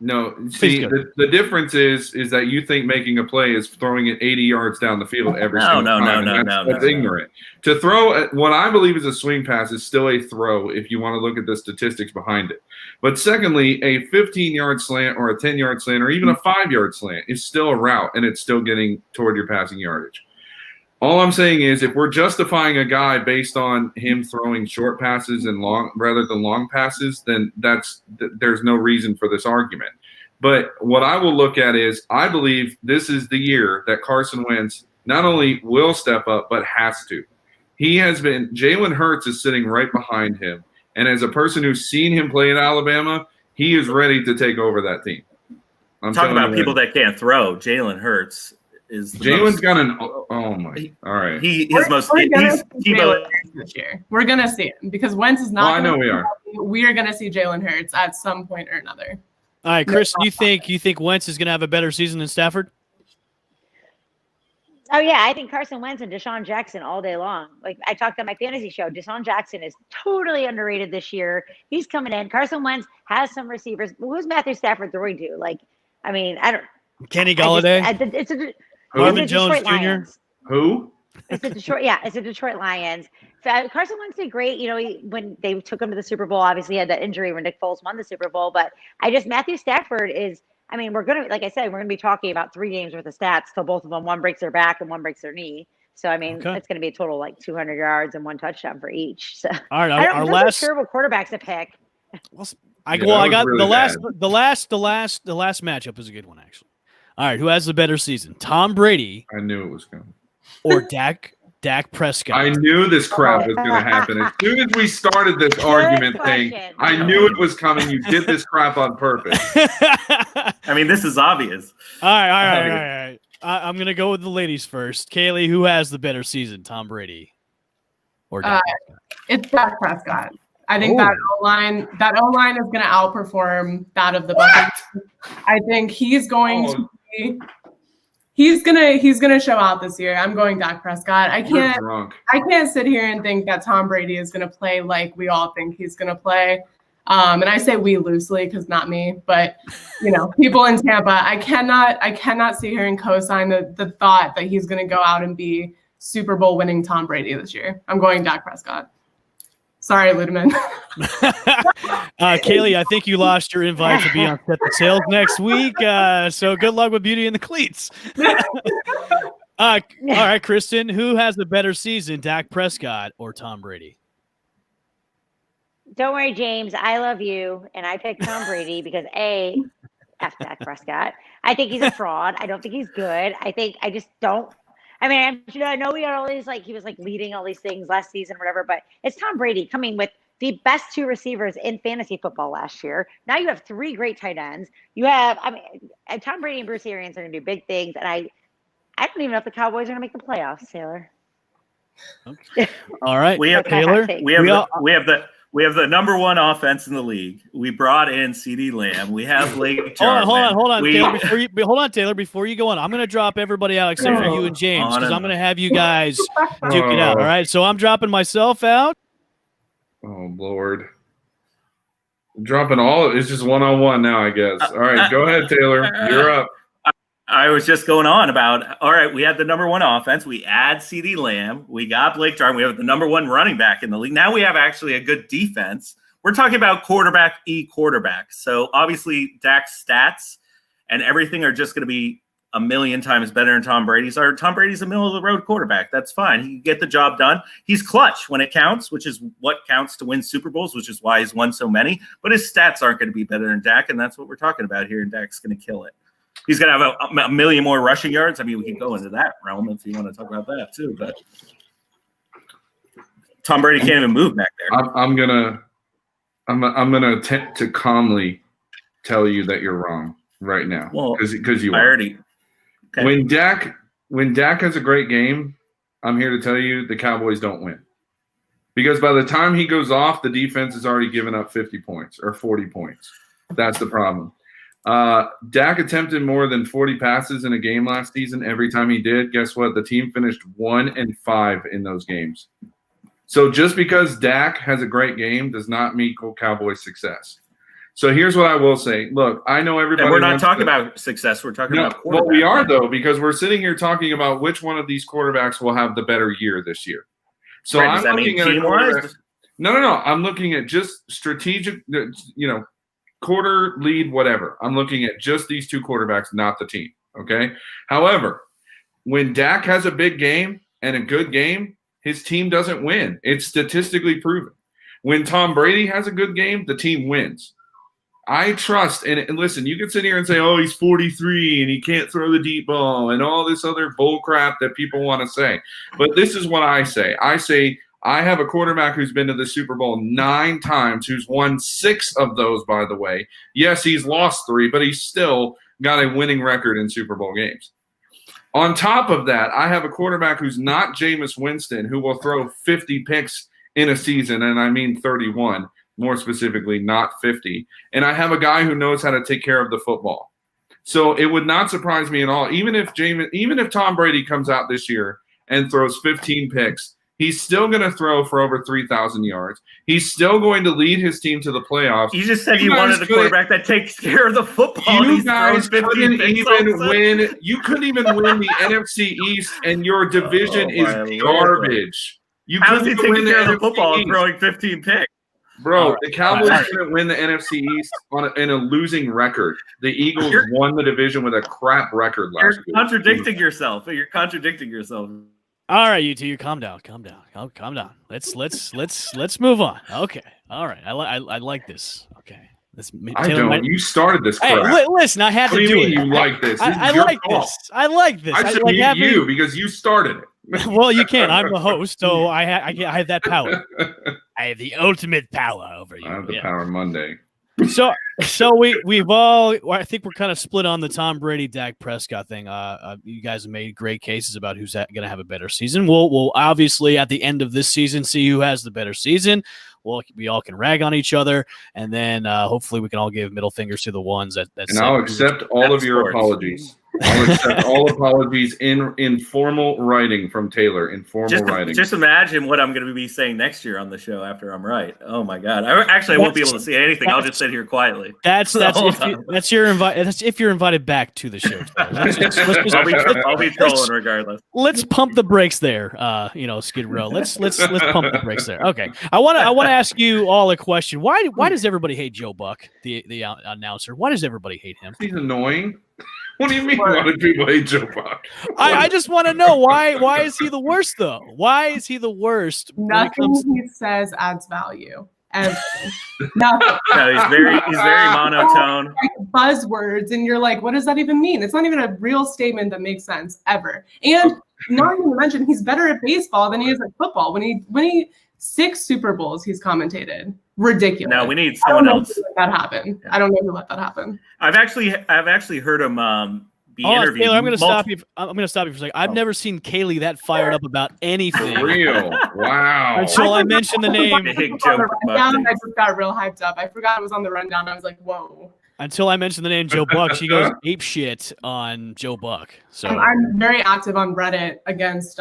Speaker 3: No, see, the difference is that you think making a play is throwing it 80 yards down the field every single time. That's ignorant. To throw what I believe is a swing pass is still a throw if you want to look at the statistics behind it. But secondly, a 15-yard slant or a 10-yard slant or even a 5-yard slant is still a route, and it's still getting toward your passing yardage. All I'm saying is if we're justifying a guy based on him throwing short passes and long rather than long passes, then there's no reason for this argument. But what I will look at is I believe this is the year that Carson Wentz not only will step up, but has to. Jalen Hurts is sitting right behind him. And as a person who's seen him play at Alabama, he is ready to take over that team. I'm
Speaker 6: talking about people that can't throw. Jalen Hurts.
Speaker 3: Jalen's got an all right.
Speaker 5: This year. We're gonna see it because Wentz is not.
Speaker 3: I know we are.
Speaker 5: We are gonna see Jalen Hurts at some point or another.
Speaker 2: All right, Chris, you think Wentz is gonna have a better season than Stafford?
Speaker 4: Oh yeah, I think Carson Wentz and Deshaun Jackson all day long. Like I talked on my fantasy show, Deshaun Jackson is totally underrated this year. He's coming in. Carson Wentz has some receivers. Who's Matthew Stafford throwing to? I don't.
Speaker 2: Kenny Golladay. Marvin Jones Jr.
Speaker 4: Lions.
Speaker 3: Who?
Speaker 4: It's the Detroit Lions. Carson Wentz did great. When they took him to the Super Bowl, obviously he had that injury when Nick Foles won the Super Bowl. But Matthew Stafford is. We're gonna, like I said, we're gonna be talking about 3 games worth of stats. So both of them, one breaks their back and one breaks their knee. So it's gonna be a total like 200 yards and 1 touchdown for each. So
Speaker 2: all right, our last
Speaker 4: terrible quarterbacks to pick.
Speaker 2: I got really the last matchup is a good one actually. All right, who has the better season? Tom Brady.
Speaker 3: I knew it was coming.
Speaker 2: Or Dak Prescott.
Speaker 3: I knew this crap was going to happen. As soon as we started this argument thing, I knew it was coming. You did this crap on purpose.
Speaker 6: This is obvious.
Speaker 2: All right. I'm going to go with the ladies first. Kaylee, who has the better season, Tom Brady or Dak Prescott?
Speaker 5: It's Dak Prescott. I think that O-line is going to outperform that of the Buccaneers. I think he's going to be. He's gonna show out this year. I'm going Dak Prescott. I can't sit here and think that Tom Brady is gonna play like we all think he's gonna play. And I say we loosely because not me, but people in Tampa. I cannot sit here and co-sign the thought that he's gonna go out and be Super Bowl winning Tom Brady this year. I'm going Dak Prescott. Sorry, Ludeman.
Speaker 2: Kaylee, I think you lost your invite to be on Set the Sales next week. So good luck with Beauty and the Cleats. All right, Kristen, who has the better season, Dak Prescott or Tom Brady?
Speaker 4: Don't worry, James. I love you, and I picked Tom Brady because F Dak Prescott. I think he's a fraud. I don't think he's good. I just don't. I know we got all these he was leading all these things last season, whatever. But it's Tom Brady coming with the best 2 receivers in fantasy football last year. Now you have 3 great tight ends. You have, Tom Brady and Bruce Arians are going to do big things, and I don't even know if the Cowboys are going to make the playoffs, Taylor.
Speaker 2: Okay. All right,
Speaker 6: we have Taylor. We have the number 1 offense in the league. We brought in CeeDee Lamb. We have Blake Jarwin.
Speaker 2: Hold on, Taylor. Before you go on, I'm going to drop everybody out except for you and James because I'm going to have you guys duke it out. All right, so I'm dropping myself out.
Speaker 3: Oh Lord, dropping all. It's just 1-on-1 now, I guess. All right, go ahead, Taylor. You're up.
Speaker 6: I was just going on about, all right, we had the number 1 offense. We add CeeDee Lamb. We got Blake Jarwin. We have the number 1 running back in the league. Now we have actually a good defense. We're talking about quarterback. So obviously Dak's stats and everything are just going to be a million times better than Tom Brady's. Tom Brady's a middle-of-the-road quarterback. That's fine. He can get the job done. He's clutch when it counts, which is what counts to win Super Bowls, which is why he's won so many. But his stats aren't going to be better than Dak, and that's what we're talking about here, and Dak's going to kill it. He's going to have a million more rushing yards. We can go into that realm if you want to talk about that too. But Tom Brady can't even move back there.
Speaker 3: I'm gonna attempt to calmly tell you that you're wrong right now because you are.
Speaker 6: Okay.
Speaker 3: When Dak has a great game, I'm here to tell you the Cowboys don't win. Because by the time he goes off, the defense has already given up 50 points or 40 points. That's the problem. Dak attempted more than 40 passes in a game last season. Every time he did, guess what? The team finished 1-5 in those games. So just because Dak has a great game does not equal Cowboys' success. So here's what I will say. Look, I know everybody.
Speaker 6: And we're not talking about success. We're talking about quarterback.
Speaker 3: Well, we are, though, because we're sitting here talking about which one of these quarterbacks will have the better year this year. So
Speaker 6: right,
Speaker 3: I'm
Speaker 6: does that
Speaker 3: looking
Speaker 6: mean
Speaker 3: at
Speaker 6: team-wise?
Speaker 3: No. I'm looking at just strategic, quarter, lead, whatever. I'm looking at just these two quarterbacks, not the team, okay? However, when Dak has a big game and a good game, his team doesn't win. It's statistically proven. When Tom Brady has a good game, the team wins. I trust, and listen, you can sit here and say, oh, he's 43 and he can't throw the deep ball and all this other bull crap that people want to say. But this is what I say. I say I have a quarterback who's been to the Super Bowl 9 times, who's won 6 of those, by the way. Yes, he's lost 3, but he's still got a winning record in Super Bowl games. On top of that, I have a quarterback who's not Jameis Winston, who will throw 50 picks in a season, and I mean 31. More specifically, not 50. And I have a guy who knows how to take care of the football. So it would not surprise me at all. Even if Tom Brady comes out this year and throws 15 picks, he's still going to throw for over 3,000 yards. He's still going to lead his team to the playoffs.
Speaker 6: You just said you wanted a quarterback that takes care of the football.
Speaker 3: You guys couldn't even win. You couldn't even win the NFC East, and your division is garbage.
Speaker 6: How is he taking care of the football and throwing 15 picks?
Speaker 3: Bro, the Cowboys didn't win the NFC East in a losing record. The Eagles won the division with a crap record last year.
Speaker 6: You're contradicting yourself. You're contradicting yourself.
Speaker 2: All right, you two, you calm down. Calm down. Let's move on. Okay. All right. I like this. Okay.
Speaker 3: I don't. You started this crap.
Speaker 2: Hey, listen, I had to do it.
Speaker 3: You like this?
Speaker 2: I like this. I like this.
Speaker 3: I should
Speaker 2: like
Speaker 3: mute you because you started it.
Speaker 2: Well, you can't. I'm the host, so I have that power. I have the ultimate power over you.
Speaker 3: I have the power Monday.
Speaker 2: So we've all. I think we're kind of split on the Tom Brady, Dak Prescott thing. You guys have made great cases about who's going to have a better season. We'll obviously at the end of this season see who has the better season. We all can rag on each other, and then hopefully we can all give middle fingers to the ones that.
Speaker 3: And I'll accept all of your apologies. I'll accept all apologies in formal writing from Taylor. In formal writing.
Speaker 6: Just imagine what I'm going to be saying next year on the show after I'm right. Oh my God! I won't be able to see anything. I'll just sit here quietly.
Speaker 2: That's if you're invited back to the show.
Speaker 6: I'll be trolling regardless.
Speaker 2: Let's pump the brakes there. Skid Row. Let's pump the brakes there. Okay. I want to ask you all a question. Why does everybody hate Joe Buck, the announcer? Why does everybody hate him?
Speaker 3: He's annoying. What do you mean? Why do people hate Joe Buck?
Speaker 2: I just want to know why is he the worst though? Why is he the worst?
Speaker 5: Nothing he says adds value. Nothing.
Speaker 6: No, he's very monotone.
Speaker 5: Like buzzwords, and you're like, what does that even mean? It's not even a real statement that makes sense ever. And not even to mention, he's better at baseball than he is at football. When he 6 Super Bowls he's commentated. Ridiculous.
Speaker 6: No, we need someone else.
Speaker 5: That happened. I don't know who let that happen.
Speaker 6: I've actually heard him be interviewed.
Speaker 2: Taylor, I'm going to stop you. I'm going to stop you for a second. I've never seen Kaylee that fired up about anything.
Speaker 3: For real. Wow.
Speaker 2: Until I mentioned the name.
Speaker 5: I just got real hyped up. I forgot it was on the rundown. I was like, whoa.
Speaker 2: Until I mentioned the name Joe Buck, she goes ape shit on Joe Buck. So
Speaker 5: I'm very active on Reddit against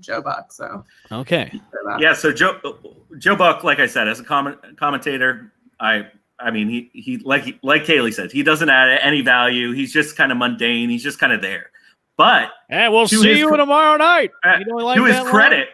Speaker 5: Joe Buck. So
Speaker 2: okay,
Speaker 6: yeah. So Joe Buck, like I said, as a commentator, I mean he like Kaylee said, he doesn't add any value. He's just kind of mundane. He's just kind of there. But
Speaker 2: we'll see you tomorrow night.
Speaker 6: To his credit,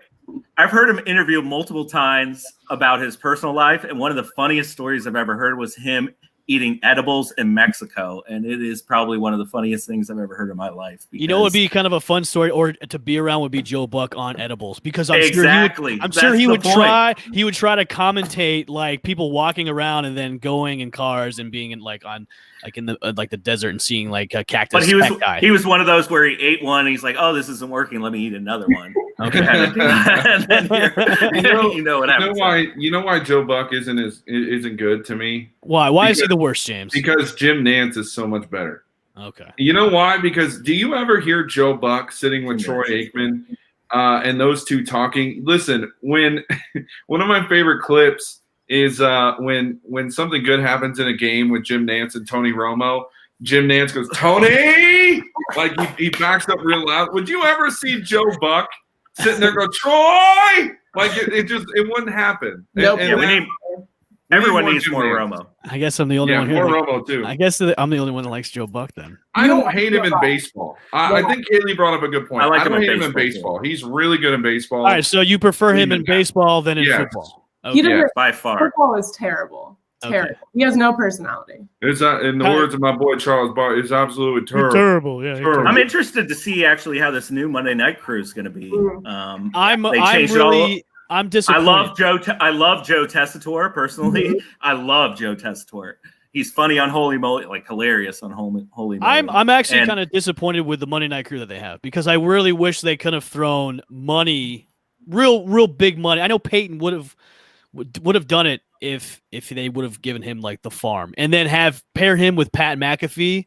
Speaker 6: I've heard him interview multiple times about his personal life, and one of the funniest stories I've ever heard was him eating edibles in Mexico, and it is probably one of the funniest things I've ever heard in my life.
Speaker 2: It would be kind of a fun story, or to be around would be Joe Buck on edibles, because I'm sure he would try to commentate like people walking around and then going in cars and being in in the desert and seeing like a cactus.
Speaker 3: But
Speaker 6: he was one of those where he ate one and he's like, oh, this isn't working, let me eat another one. Okay. And then you know what happens.
Speaker 3: You know why Joe Buck isn't good to me?
Speaker 2: Why is he the worst, James?
Speaker 3: Because Jim Nantz is so much better.
Speaker 2: Okay.
Speaker 3: You know why? Because do you ever hear Joe Buck sitting with Troy Aikman and those two talking. Listen, when one of my favorite clips is when something good happens in a game with Jim Nantz and Tony Romo. Jim Nantz goes, Tony, like he backs up real loud. Would you ever see Joe Buck sitting there go, Troy? Like it wouldn't happen.
Speaker 5: Nope.
Speaker 6: Everyone needs more Romo.
Speaker 2: I guess I'm the only one
Speaker 3: more
Speaker 2: here.
Speaker 3: Romo too.
Speaker 2: I guess I'm the only one that likes Joe Buck then.
Speaker 3: I don't hate him in baseball. I think Kaylee brought up a good point. I don't hate him in baseball. He's really good in baseball.
Speaker 2: All right, so you prefer him in baseball than in football?
Speaker 5: Okay.
Speaker 6: Yeah, by far.
Speaker 5: Football is terrible. Terrible. Okay. He has no personality.
Speaker 3: It's in the words of my boy Charles Barr, it's absolutely terrible.
Speaker 2: Terrible, yeah.
Speaker 3: Terrible.
Speaker 6: I'm interested to see actually how this new Monday Night Crew is going to be.
Speaker 2: I'm disappointed.
Speaker 6: I love Joe Tessitore personally. I love Joe Tessitore. He's funny on Holy Moly, like hilarious on Holy Moly.
Speaker 2: I'm actually kind of disappointed with the Monday Night Crew that they have because I really wish they could have thrown money, real big money. I know Peyton would have done it if they would have given him like the farm and then pair him with Pat McAfee.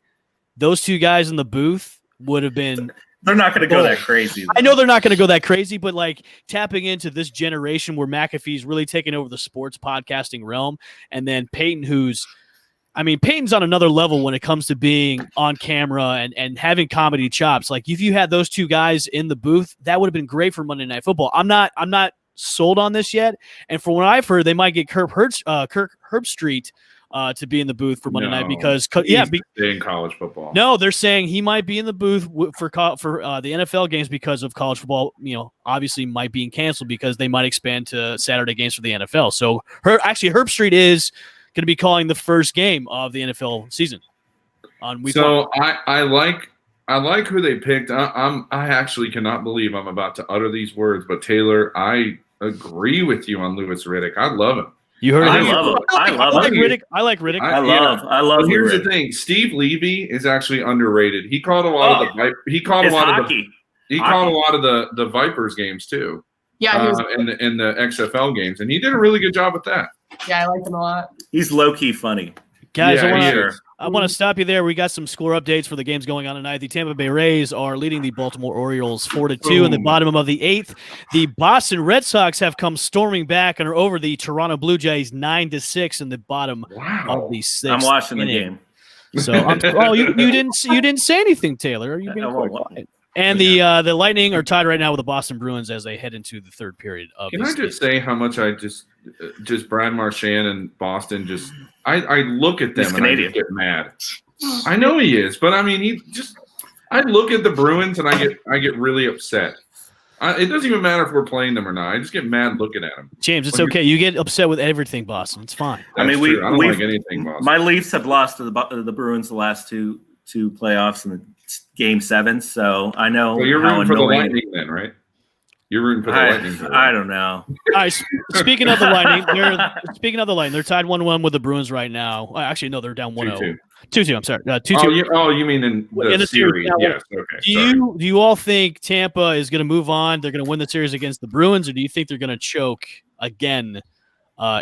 Speaker 2: Those two guys in the booth would have been.
Speaker 6: They're not going to go that crazy.
Speaker 2: I know they're not going to go that crazy, but like tapping into this generation where McAfee's really taking over the sports podcasting realm, and then Peyton, Peyton's on another level when it comes to being on camera and having comedy chops. Like if you had those two guys in the booth, that would have been great for Monday Night Football. I'm not sold on this yet, and from what I've heard, they might get Kirk Herbstreit to be in the booth for Monday night because
Speaker 3: in college football.
Speaker 2: No, they're saying he might be in the booth for the NFL games because of college football. Obviously might be canceled because they might expand to Saturday games for the NFL. So Herbstreit is going to be calling the first game of the NFL season on week 1.
Speaker 3: So I like who they picked. I actually cannot believe I'm about to utter these words, but Taylor, I agree with you on Louis Riddick. I love him.
Speaker 2: You heard
Speaker 6: I
Speaker 2: him.
Speaker 6: love him. I
Speaker 2: like Riddick. I like Riddick.
Speaker 6: I love.
Speaker 3: But here's the thing: Steve Levy is actually underrated. He called a lot of the. He called a lot of the Vipers games too.
Speaker 5: Yeah, he was
Speaker 3: in the XFL games, and he did a really good job with that.
Speaker 5: Yeah, I like him a lot.
Speaker 6: He's low key funny.
Speaker 2: Guys, I want to stop you there. We got some score updates for the games going on tonight. The Tampa Bay Rays are leading the Baltimore Orioles 4-2 in the bottom of the 8th. The Boston Red Sox have come storming back and are over the Toronto Blue Jays 9-6 in the bottom of the 6th.
Speaker 6: I'm watching the game.
Speaker 2: So, you didn't say anything, Taylor. You've been quite quiet. And the Lightning are tied right now with the Boston Bruins as they head into the third period of.
Speaker 3: Can I just say how much I just Brad Marchand and Boston just I look at them and I just get mad. I know he is, but I mean I look at the Bruins and I get really upset. It doesn't even matter if we're playing them or not. I just get mad looking at them.
Speaker 2: James, it's okay. You get upset with everything, Boston. It's fine.
Speaker 3: I don't like anything, Boston.
Speaker 6: My Leafs have lost to the Bruins the last two playoffs in the Game 7, so I know.
Speaker 3: So you're rooting for the Lightning then, right? You're rooting for the Lightning.
Speaker 6: I don't know.
Speaker 2: All right. Speaking of the Lightning, they're tied 1-1 with the Bruins right now. Actually, no, they're down 1-0. 2-2. I'm sorry. 2-2.
Speaker 3: You mean in the series? Yes. Okay.
Speaker 2: Do you all think Tampa is going to move on? They're going to win the series against the Bruins, or do you think they're going to choke again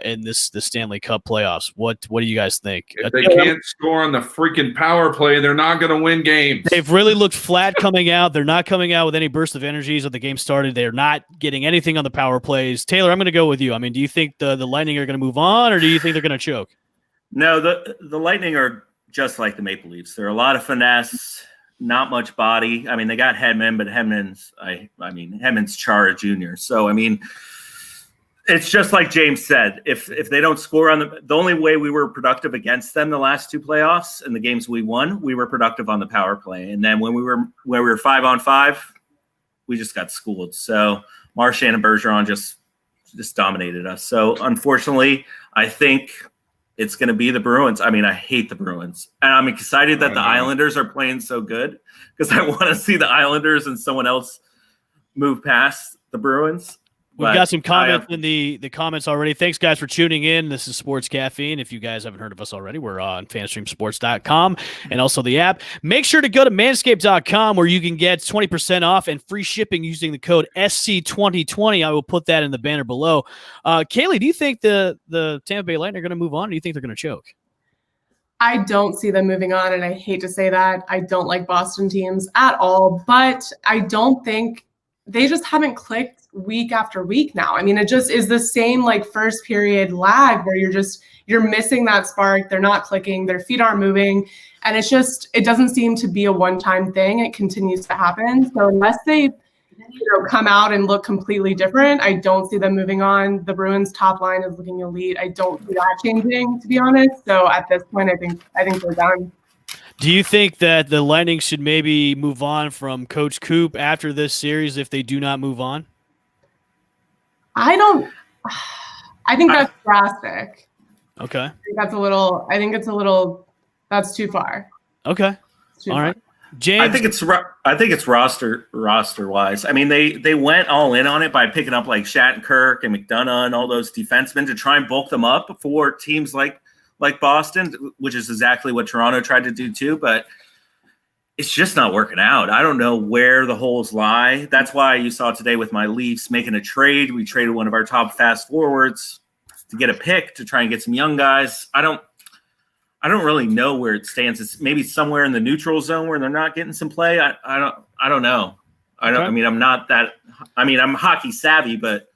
Speaker 2: in the Stanley Cup playoffs? What do you guys think?
Speaker 3: If they can't score on the freaking power play, they're not going to win games.
Speaker 2: They've really looked flat coming out. They're not coming out with any burst of energies as the game started. They're not getting anything on the power plays. Taylor, I'm going to go with you. I mean, do you think the Lightning are going to move on, or do you think they're going to choke?
Speaker 6: No, the Lightning are just like the Maple Leafs. They're a lot of finesse, not much body. I mean, they got Hedman, but Hedman's Chara Jr. So, I mean, it's just like James said. If they don't score on the only way we were productive against them the last two playoffs and the games we won, we were productive on the power play. And then when we were 5-on-5, we just got schooled. So Marchand and Bergeron just dominated us. So unfortunately, I think it's going to be the Bruins. I mean, I hate the Bruins, and I'm excited that the Islanders are playing so good because I want to see the Islanders and someone else move past the Bruins.
Speaker 2: We've got some comments in the comments already. Thanks, guys, for tuning in. This is Sports Caffeine. If you guys haven't heard of us already, we're on fanstreamsports.com and also the app. Make sure to go to manscaped.com where you can get 20% off and free shipping using the code SC2020. I will put that in the banner below. Kaylee, do you think the Tampa Bay Lightning are going to move on, or do you think they're going to choke?
Speaker 5: I don't see them moving on, and I hate to say that. I don't like Boston teams at all, but I don't think they just haven't clicked week after week now. I mean, it just is the same like first period lag where you're missing that spark. They're not clicking, their feet aren't moving. And it doesn't seem to be a one-time thing. It continues to happen. So unless they come out and look completely different, I don't see them moving on. The Bruins top line is looking elite. I don't see that changing, to be honest. So at this point, I think they're done.
Speaker 2: Do you think that the Lightning should maybe move on from Coach Coop after this series if they do not move on?
Speaker 5: I think that's drastic.
Speaker 2: Okay.
Speaker 5: I think it's a little, that's too far.
Speaker 2: Okay. All right. James?
Speaker 6: I think it's roster wise. I mean, they went all in on it by picking up like Shattenkirk and McDonough and all those defensemen to try and bulk them up for teams like Boston, which is exactly what Toronto tried to do too, but it's just not working out. I don't know where the holes lie. That's why you saw today with my Leafs making a trade. We traded one of our top fast forwards to get a pick to try and get some young guys. I don't really know where it stands. It's maybe somewhere in the neutral zone where they're not getting some play. I don't know. I'm hockey savvy, but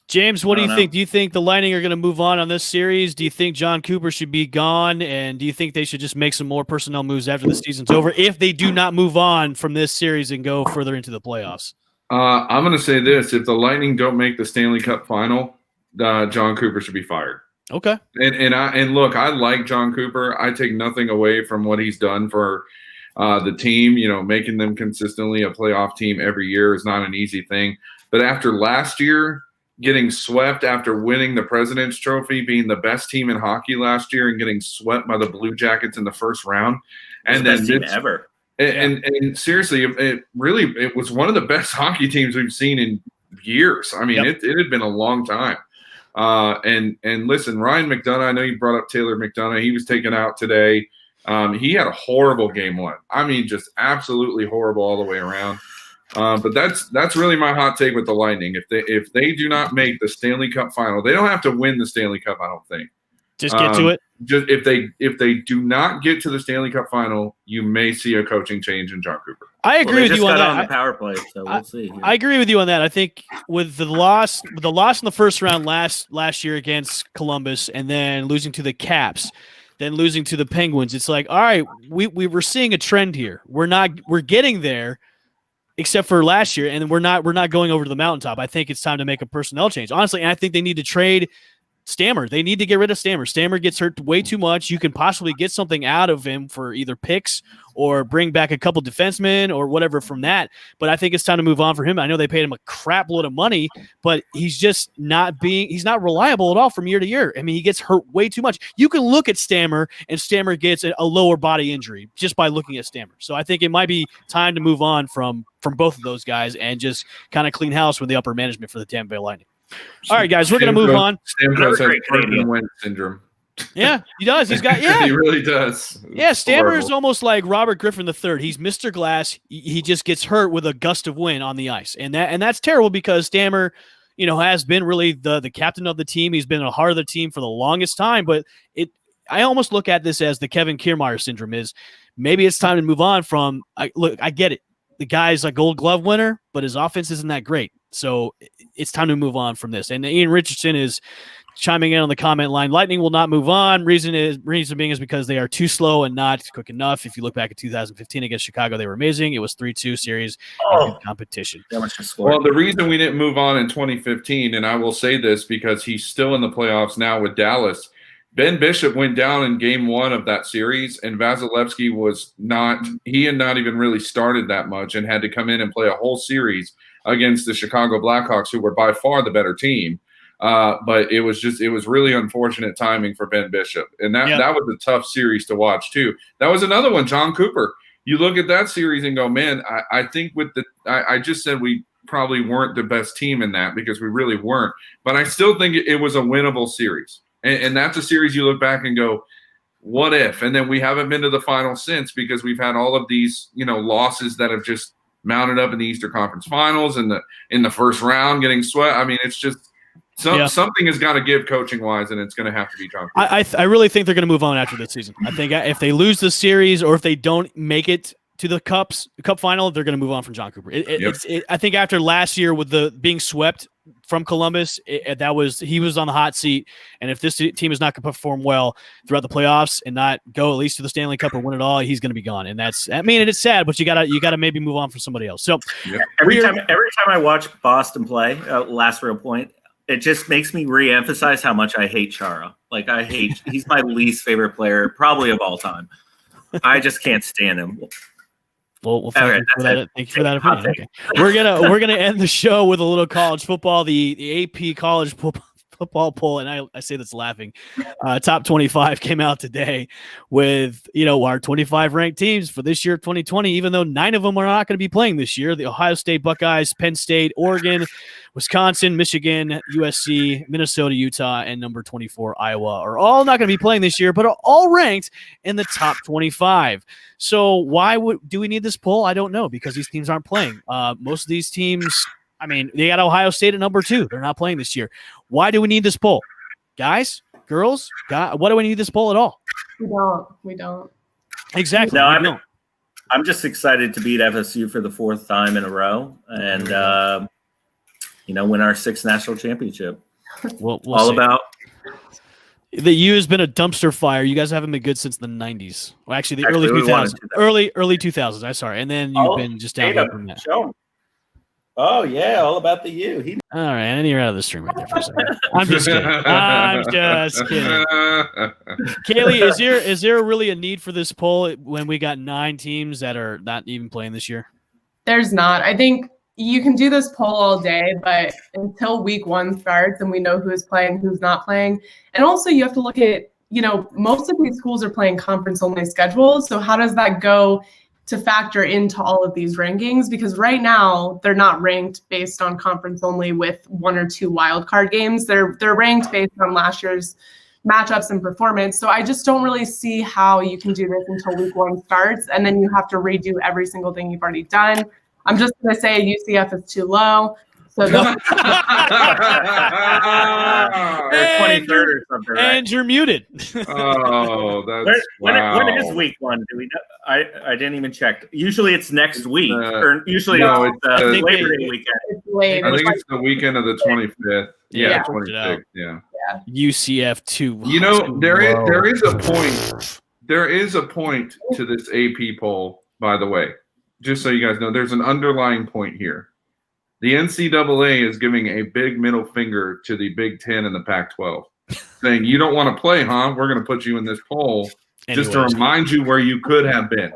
Speaker 2: James, what do you think? Do you think the Lightning are going to move on this series? Do you think John Cooper should be gone? And do you think they should just make some more personnel moves after the season's over if they do not move on from this series and go further into the playoffs?
Speaker 3: I'm going to say this. If the Lightning don't make the Stanley Cup final, John Cooper should be fired.
Speaker 2: Okay.
Speaker 3: And look, I like John Cooper. I take nothing away from what he's done for the team. You know, making them consistently a playoff team every year is not an easy thing. But after last year, getting swept after winning the President's Trophy, being the best team in hockey last year, and getting swept by the Blue Jackets in the first round, and then
Speaker 6: best team ever.
Speaker 3: And seriously, it was one of the best hockey teams we've seen in years. I mean, it had been a long time. And listen, Ryan McDonough, I know you brought up Taylor McDonough. He was taken out today. He had a horrible game one. I mean, just absolutely horrible all the way around. But that's really my hot take with the Lightning. If they do not make the Stanley Cup final, they don't have to win the Stanley Cup, I don't think.
Speaker 2: Just get to it.
Speaker 3: Just if they do not get to the Stanley Cup final, you may see a coaching change in John Cooper.
Speaker 2: I agree with you on that.
Speaker 6: On the power play, so we'll see.
Speaker 2: I agree with you on that. I think with the loss in the first round last year against Columbus, and then losing to the Caps, then losing to the Penguins, it's like, all right, we were seeing a trend here. We're getting there, except for last year, and we're not going over to the mountaintop. I think it's time to make a personnel change, honestly. And I think they need to trade Stammer. They need to get rid of Stammer. Stammer gets hurt way too much. You can possibly get something out of him for either picks or bring back a couple defensemen or whatever from that. But I think it's time to move on for him. I know they paid him a crap load of money, but he's just he's not reliable at all from year to year. I mean, he gets hurt way too much. You can look at Stammer, and Stammer gets a lower body injury just by looking at Stammer. So I think it might be time to move on from both of those guys and just kind of clean house with the upper management for the Tampa Bay Lightning. All right, guys, we're going to move on.
Speaker 3: Stamkos has Canadian Wentz syndrome.
Speaker 2: Yeah, he does. He's got
Speaker 3: he really does.
Speaker 2: Yeah, Stammer is almost like Robert Griffin III. He's Mr. Glass. He just gets hurt with a gust of wind on the ice, and that's terrible because Stammer, has been really the captain of the team. He's been a heart of the team for the longest time. But I almost look at this as the Kevin Kiermaier syndrome. Is maybe it's time to move on from. I get it. The guy's a Gold Glove winner, but his offense isn't that great. So it's time to move on from this. And Ian Richardson is chiming in on the comment line. Lightning will not move on. Reason being is because they are too slow and not quick enough. If you look back at 2015 against Chicago, they were amazing. It was 3-2 series in good competition.
Speaker 3: Well, the reason we didn't move on in 2015, and I will say this because he's still in the playoffs now with Dallas, Ben Bishop went down in game one of that series, and Vasilevsky had not even really started that much and had to come in and play a whole series against the Chicago Blackhawks, who were by far the better team. But it was really unfortunate timing for Ben Bishop. And that was a tough series to watch too. That was another one, John Cooper. You look at that series and go, man, I think I just said we probably weren't the best team in that because we really weren't. But I still think it was a winnable series. And that's a series you look back and go, what if? And then we haven't been to the final since because we've had all of these, losses that have just mounted up in the Eastern Conference Finals and in the first round getting swept. I mean, it's just something has got to give coaching wise, and it's going to have to be John Cooper.
Speaker 2: I really think they're going to move on after this season. I think if they lose the series or if they don't make it to the cup final, they're going to move on from John Cooper. I think after last year with the being swept from Columbus, he was on the hot seat. And if this team is not going to perform well throughout the playoffs and not go at least to the Stanley Cup or win it all, he's going to be gone. And it's sad, but you gotta maybe move on from somebody else. So
Speaker 6: every time I watch Boston play, last real point, it just makes me reemphasize how much I hate Chara. Like he's my least favorite player, probably of all time. I just can't stand him.
Speaker 2: Well, thank you for that opinion. Okay. We're gonna end the show with a little college football, the AP college football poll, and I say that's laughing. Top 25 came out today with our 25 ranked teams for this year 2020. Even though 9 of them are not going to be playing this year, the Ohio State Buckeyes, Penn State, Oregon, Wisconsin, Michigan, USC, Minnesota, Utah, and number 24 Iowa are all not going to be playing this year, but are all ranked in the top 25. So why do we need this poll? I don't know, because these teams aren't playing. Most of these teams, they got Ohio State at number 2. They're not playing this year. Why do we need this poll? Guys, girls, what do we need this poll at all?
Speaker 5: We don't.
Speaker 2: Exactly.
Speaker 6: No, I'm just excited to beat FSU for the 4th time in a row and, win our 6th national championship.
Speaker 2: We'll
Speaker 6: all
Speaker 2: see.
Speaker 6: About
Speaker 2: the U has been a dumpster fire. You guys haven't been good since the 90s. Well, actually, the early 2000s. Early 2000s. I'm sorry. And then you've been just downhill from that.
Speaker 6: Oh, yeah, all about the U.
Speaker 2: All right, and you're out of the stream right there for a second. I'm just kidding. Kaylee, is there really a need for this poll when we got 9 teams that are not even playing this year?
Speaker 5: There's not. I think you can do this poll all day, but until week 1 starts and we know who's playing, who's not playing. And also you have to look at, most of these schools are playing conference-only schedules. So how does that go to factor into all of these rankings? Because right now they're not ranked based on conference only with 1 or 2 wildcard games. They're ranked based on last year's matchups and performance. So I just don't really see how you can do this until week 1 starts. And then you have to redo every single thing you've already done. I'm just going to say UCF is too low. So
Speaker 6: they're 23rd or something, right?
Speaker 2: And you're muted.
Speaker 3: Oh, that's
Speaker 6: when is week 1? Do we know? I didn't even check. Usually it's next week, or usually it's Labor Day weekend.
Speaker 3: I think it's the weekend of the 25th. Yeah, 26th. Yeah.
Speaker 2: UCF 2.
Speaker 3: There is a point. There is a point to this AP poll, by the way. Just so you guys know, there's an underlying point here. The NCAA is giving a big middle finger to the Big Ten and the Pac-12, saying, you don't want to play, huh? We're going to put you in this poll just to remind you where you could have been.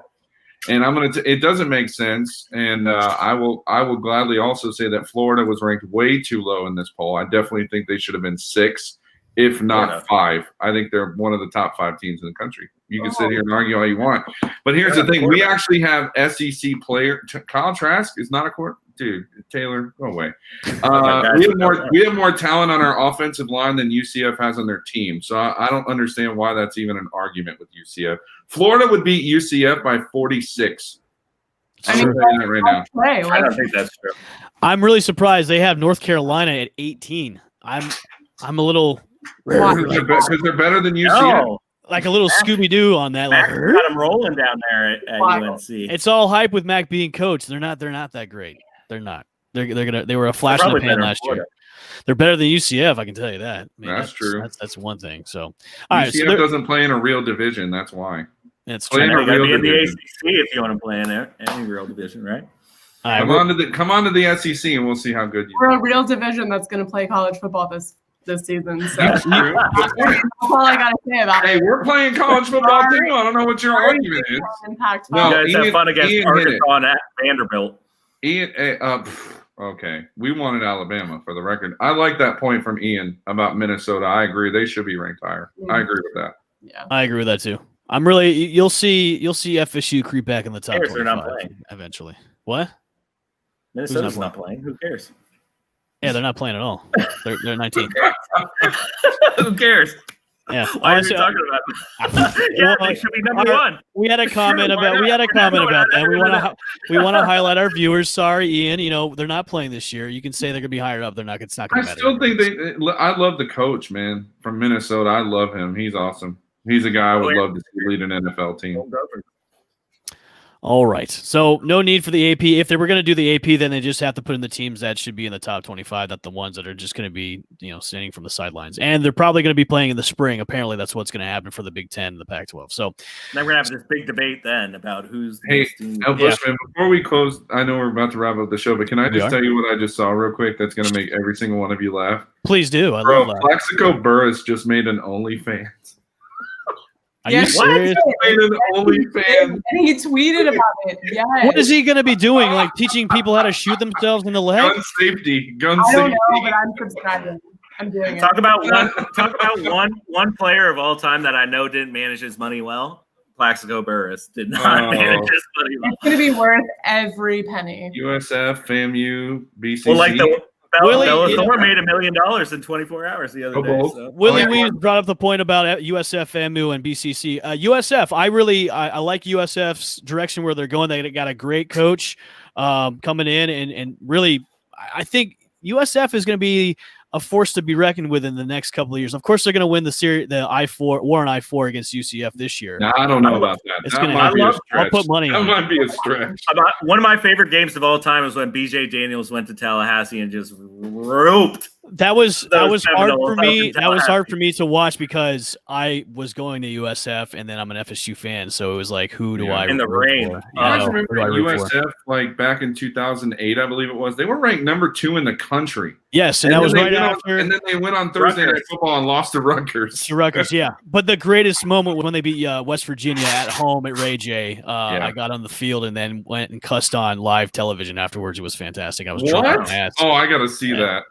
Speaker 3: And it doesn't make sense. And I will gladly also say that Florida was ranked way too low in this poll. I definitely think they should have been 6, if not 5. I think they're one of the top 5 teams in the country. You can sit here and argue all you want. But here's the thing. We actually have SEC player. Kyle Trask is not a court. Dude, Taylor, go away. We have more talent on our offensive line than UCF has on their team. So I don't understand why that's even an argument with UCF. Florida would beat UCF by 46.
Speaker 5: I
Speaker 6: don't think that's true.
Speaker 2: I'm really surprised they have North Carolina at 18. I'm a little
Speaker 3: because they're better than UCF.
Speaker 6: No.
Speaker 2: Like a little Scooby-Doo on that.
Speaker 6: Mac got them rolling down there at UNC.
Speaker 2: It's all hype with Mac being coach. They're not that great. They're not. They were a flash in the pan last year. They're better than UCF, I can tell you that.
Speaker 3: That's true.
Speaker 2: That's one thing. So, all
Speaker 3: right. UCF doesn't play in a real division. That's why.
Speaker 2: It's
Speaker 6: true. You got to be in the ACC if you want to play in any real division, right?
Speaker 3: Come on to the SEC, and we'll see how good you are.
Speaker 5: We're a real division that's going to play college football this season. So
Speaker 3: that's true.
Speaker 5: That's all I got to say about it.
Speaker 3: Hey, we're playing college football too. I don't know what your argument is.
Speaker 6: No, you guys have fun against Arkansas and Vanderbilt.
Speaker 3: Okay. We wanted Alabama for the record. I like that point from Ian about Minnesota. I agree. They should be ranked higher. I agree with that.
Speaker 5: Yeah.
Speaker 2: I agree with that too. You'll see FSU creep back in the top 25
Speaker 6: not playing
Speaker 2: eventually. What?
Speaker 6: Minnesota's not playing. Who cares?
Speaker 2: Yeah, they're not playing at all. They're 19.
Speaker 6: Who cares?
Speaker 2: Yeah.
Speaker 6: Why are you talking about it? Yeah, they should be number 1.
Speaker 2: We had a comment about that. We want to highlight our viewers. Sorry, Ian. They're not playing this year. You can say they're going to be higher up. They're not. It's not going to matter.
Speaker 3: I still think I love the coach, man, from Minnesota. I love him. He's awesome. He's a guy I would love to see lead an NFL team.
Speaker 2: All right. So no need for the AP. If they were going to do the AP, then they just have to put in the teams that should be in the top 25, not the ones that are just going to be, standing from the sidelines. And they're probably going to be playing in the spring. Apparently, that's what's going to happen for the Big Ten and the Pac-12. So
Speaker 6: then we're going to have this big debate then about who's.
Speaker 3: Hey, Bushman, before we close, I know we're about to wrap up the show, but can I just tell you what I just saw real quick that's going to make every single one of you laugh?
Speaker 2: Please do. I love that.
Speaker 3: Plaxico Burress just made an OnlyFans.
Speaker 2: Are you serious?
Speaker 5: And he tweeted about it. Yes.
Speaker 2: What is he going to be doing? Like teaching people how to shoot themselves in the leg?
Speaker 3: Gun safety.
Speaker 5: I don't know, but I'm subscribing. I'm doing it.
Speaker 6: Talk about one player of all time that I know didn't manage his money well. Plaxico Burress did not manage his money well.
Speaker 5: It's going to be worth every penny.
Speaker 3: USF, FAMU, BCC.
Speaker 6: Well, like Bella Thorne made $1 million in 24 hours the other day. So.
Speaker 2: Willie Weaves brought up the point about USF, FAMU, and BCC. USF, I like USF's direction where they're going. They got a great coach coming in, and really, I think USF is going to be a force to be reckoned with in the next couple of years. Of course, they're going to win the series, the I-4 war on I-4 against UCF this year.
Speaker 3: I don't know about that.
Speaker 2: It's going to be a stretch. I'll put money on
Speaker 3: that. Might be a stretch.
Speaker 6: One of my favorite games of all time was when BJ Daniels went to Tallahassee and just roped.
Speaker 2: That was hard for me. That was hard for me to watch because I was going to USF and then I'm an FSU fan, so it was like, who do I
Speaker 6: in the rain?
Speaker 3: I remember USF like back in 2008, I believe it was. They were ranked number 2 in the country.
Speaker 2: Yes, and that was right after.
Speaker 3: And then they went on Thursday Night Football and lost to Rutgers.
Speaker 2: Yeah. But the greatest moment was when they beat West Virginia at home at Ray J. I got on the field and then went and cussed on live television afterwards. It was fantastic. I was drunk on my ass.
Speaker 3: Oh, I got to see that.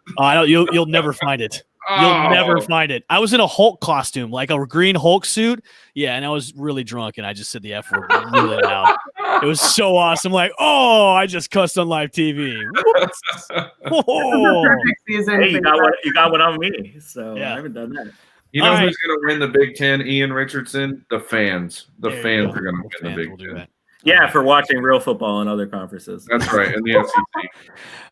Speaker 2: You'll never find it. You'll never find it. I was in a Hulk costume, like a green Hulk suit. Yeah, and I was really drunk, and I just said the F word really loud. It was so awesome. Like, I just cussed on live TV.
Speaker 6: Hey, you got one on me, so I haven't done that.
Speaker 3: You know who's going to win the Big Ten? Ian Richardson? The fans. The fans are going to win the Big Ten.
Speaker 6: Yeah, for watching real football in other conferences.
Speaker 3: That's right, in the SEC.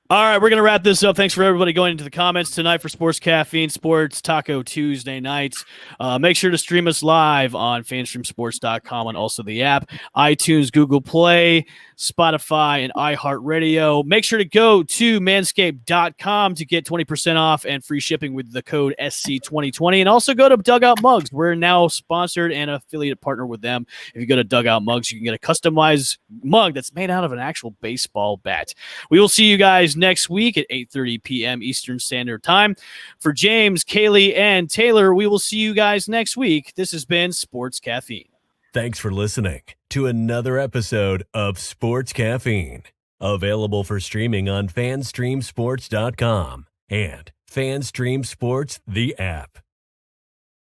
Speaker 2: All right, we're going to wrap this up. Thanks for everybody going into the comments tonight for Sports Caffeine, Sports Taco Tuesday nights. Make sure to stream us live on fanstreamsports.com and also the app, iTunes, Google Play, Spotify, and iHeartRadio. Make sure to go to manscaped.com to get 20% off and free shipping with the code SC2020. And also go to Dugout Mugs. We're now sponsored and affiliate partner with them. If you go to Dugout Mugs, you can get a customized mug that's made out of an actual baseball bat. We will see you guys next week at 8:30 p.m. Eastern Standard Time. For James, Kaylee, and Taylor, we will see you guys next week. This has been Sports Caffeine.
Speaker 1: Thanks for listening to another episode of Sports Caffeine, available for streaming on fanstreamsports.com and FanStream Sports, the app.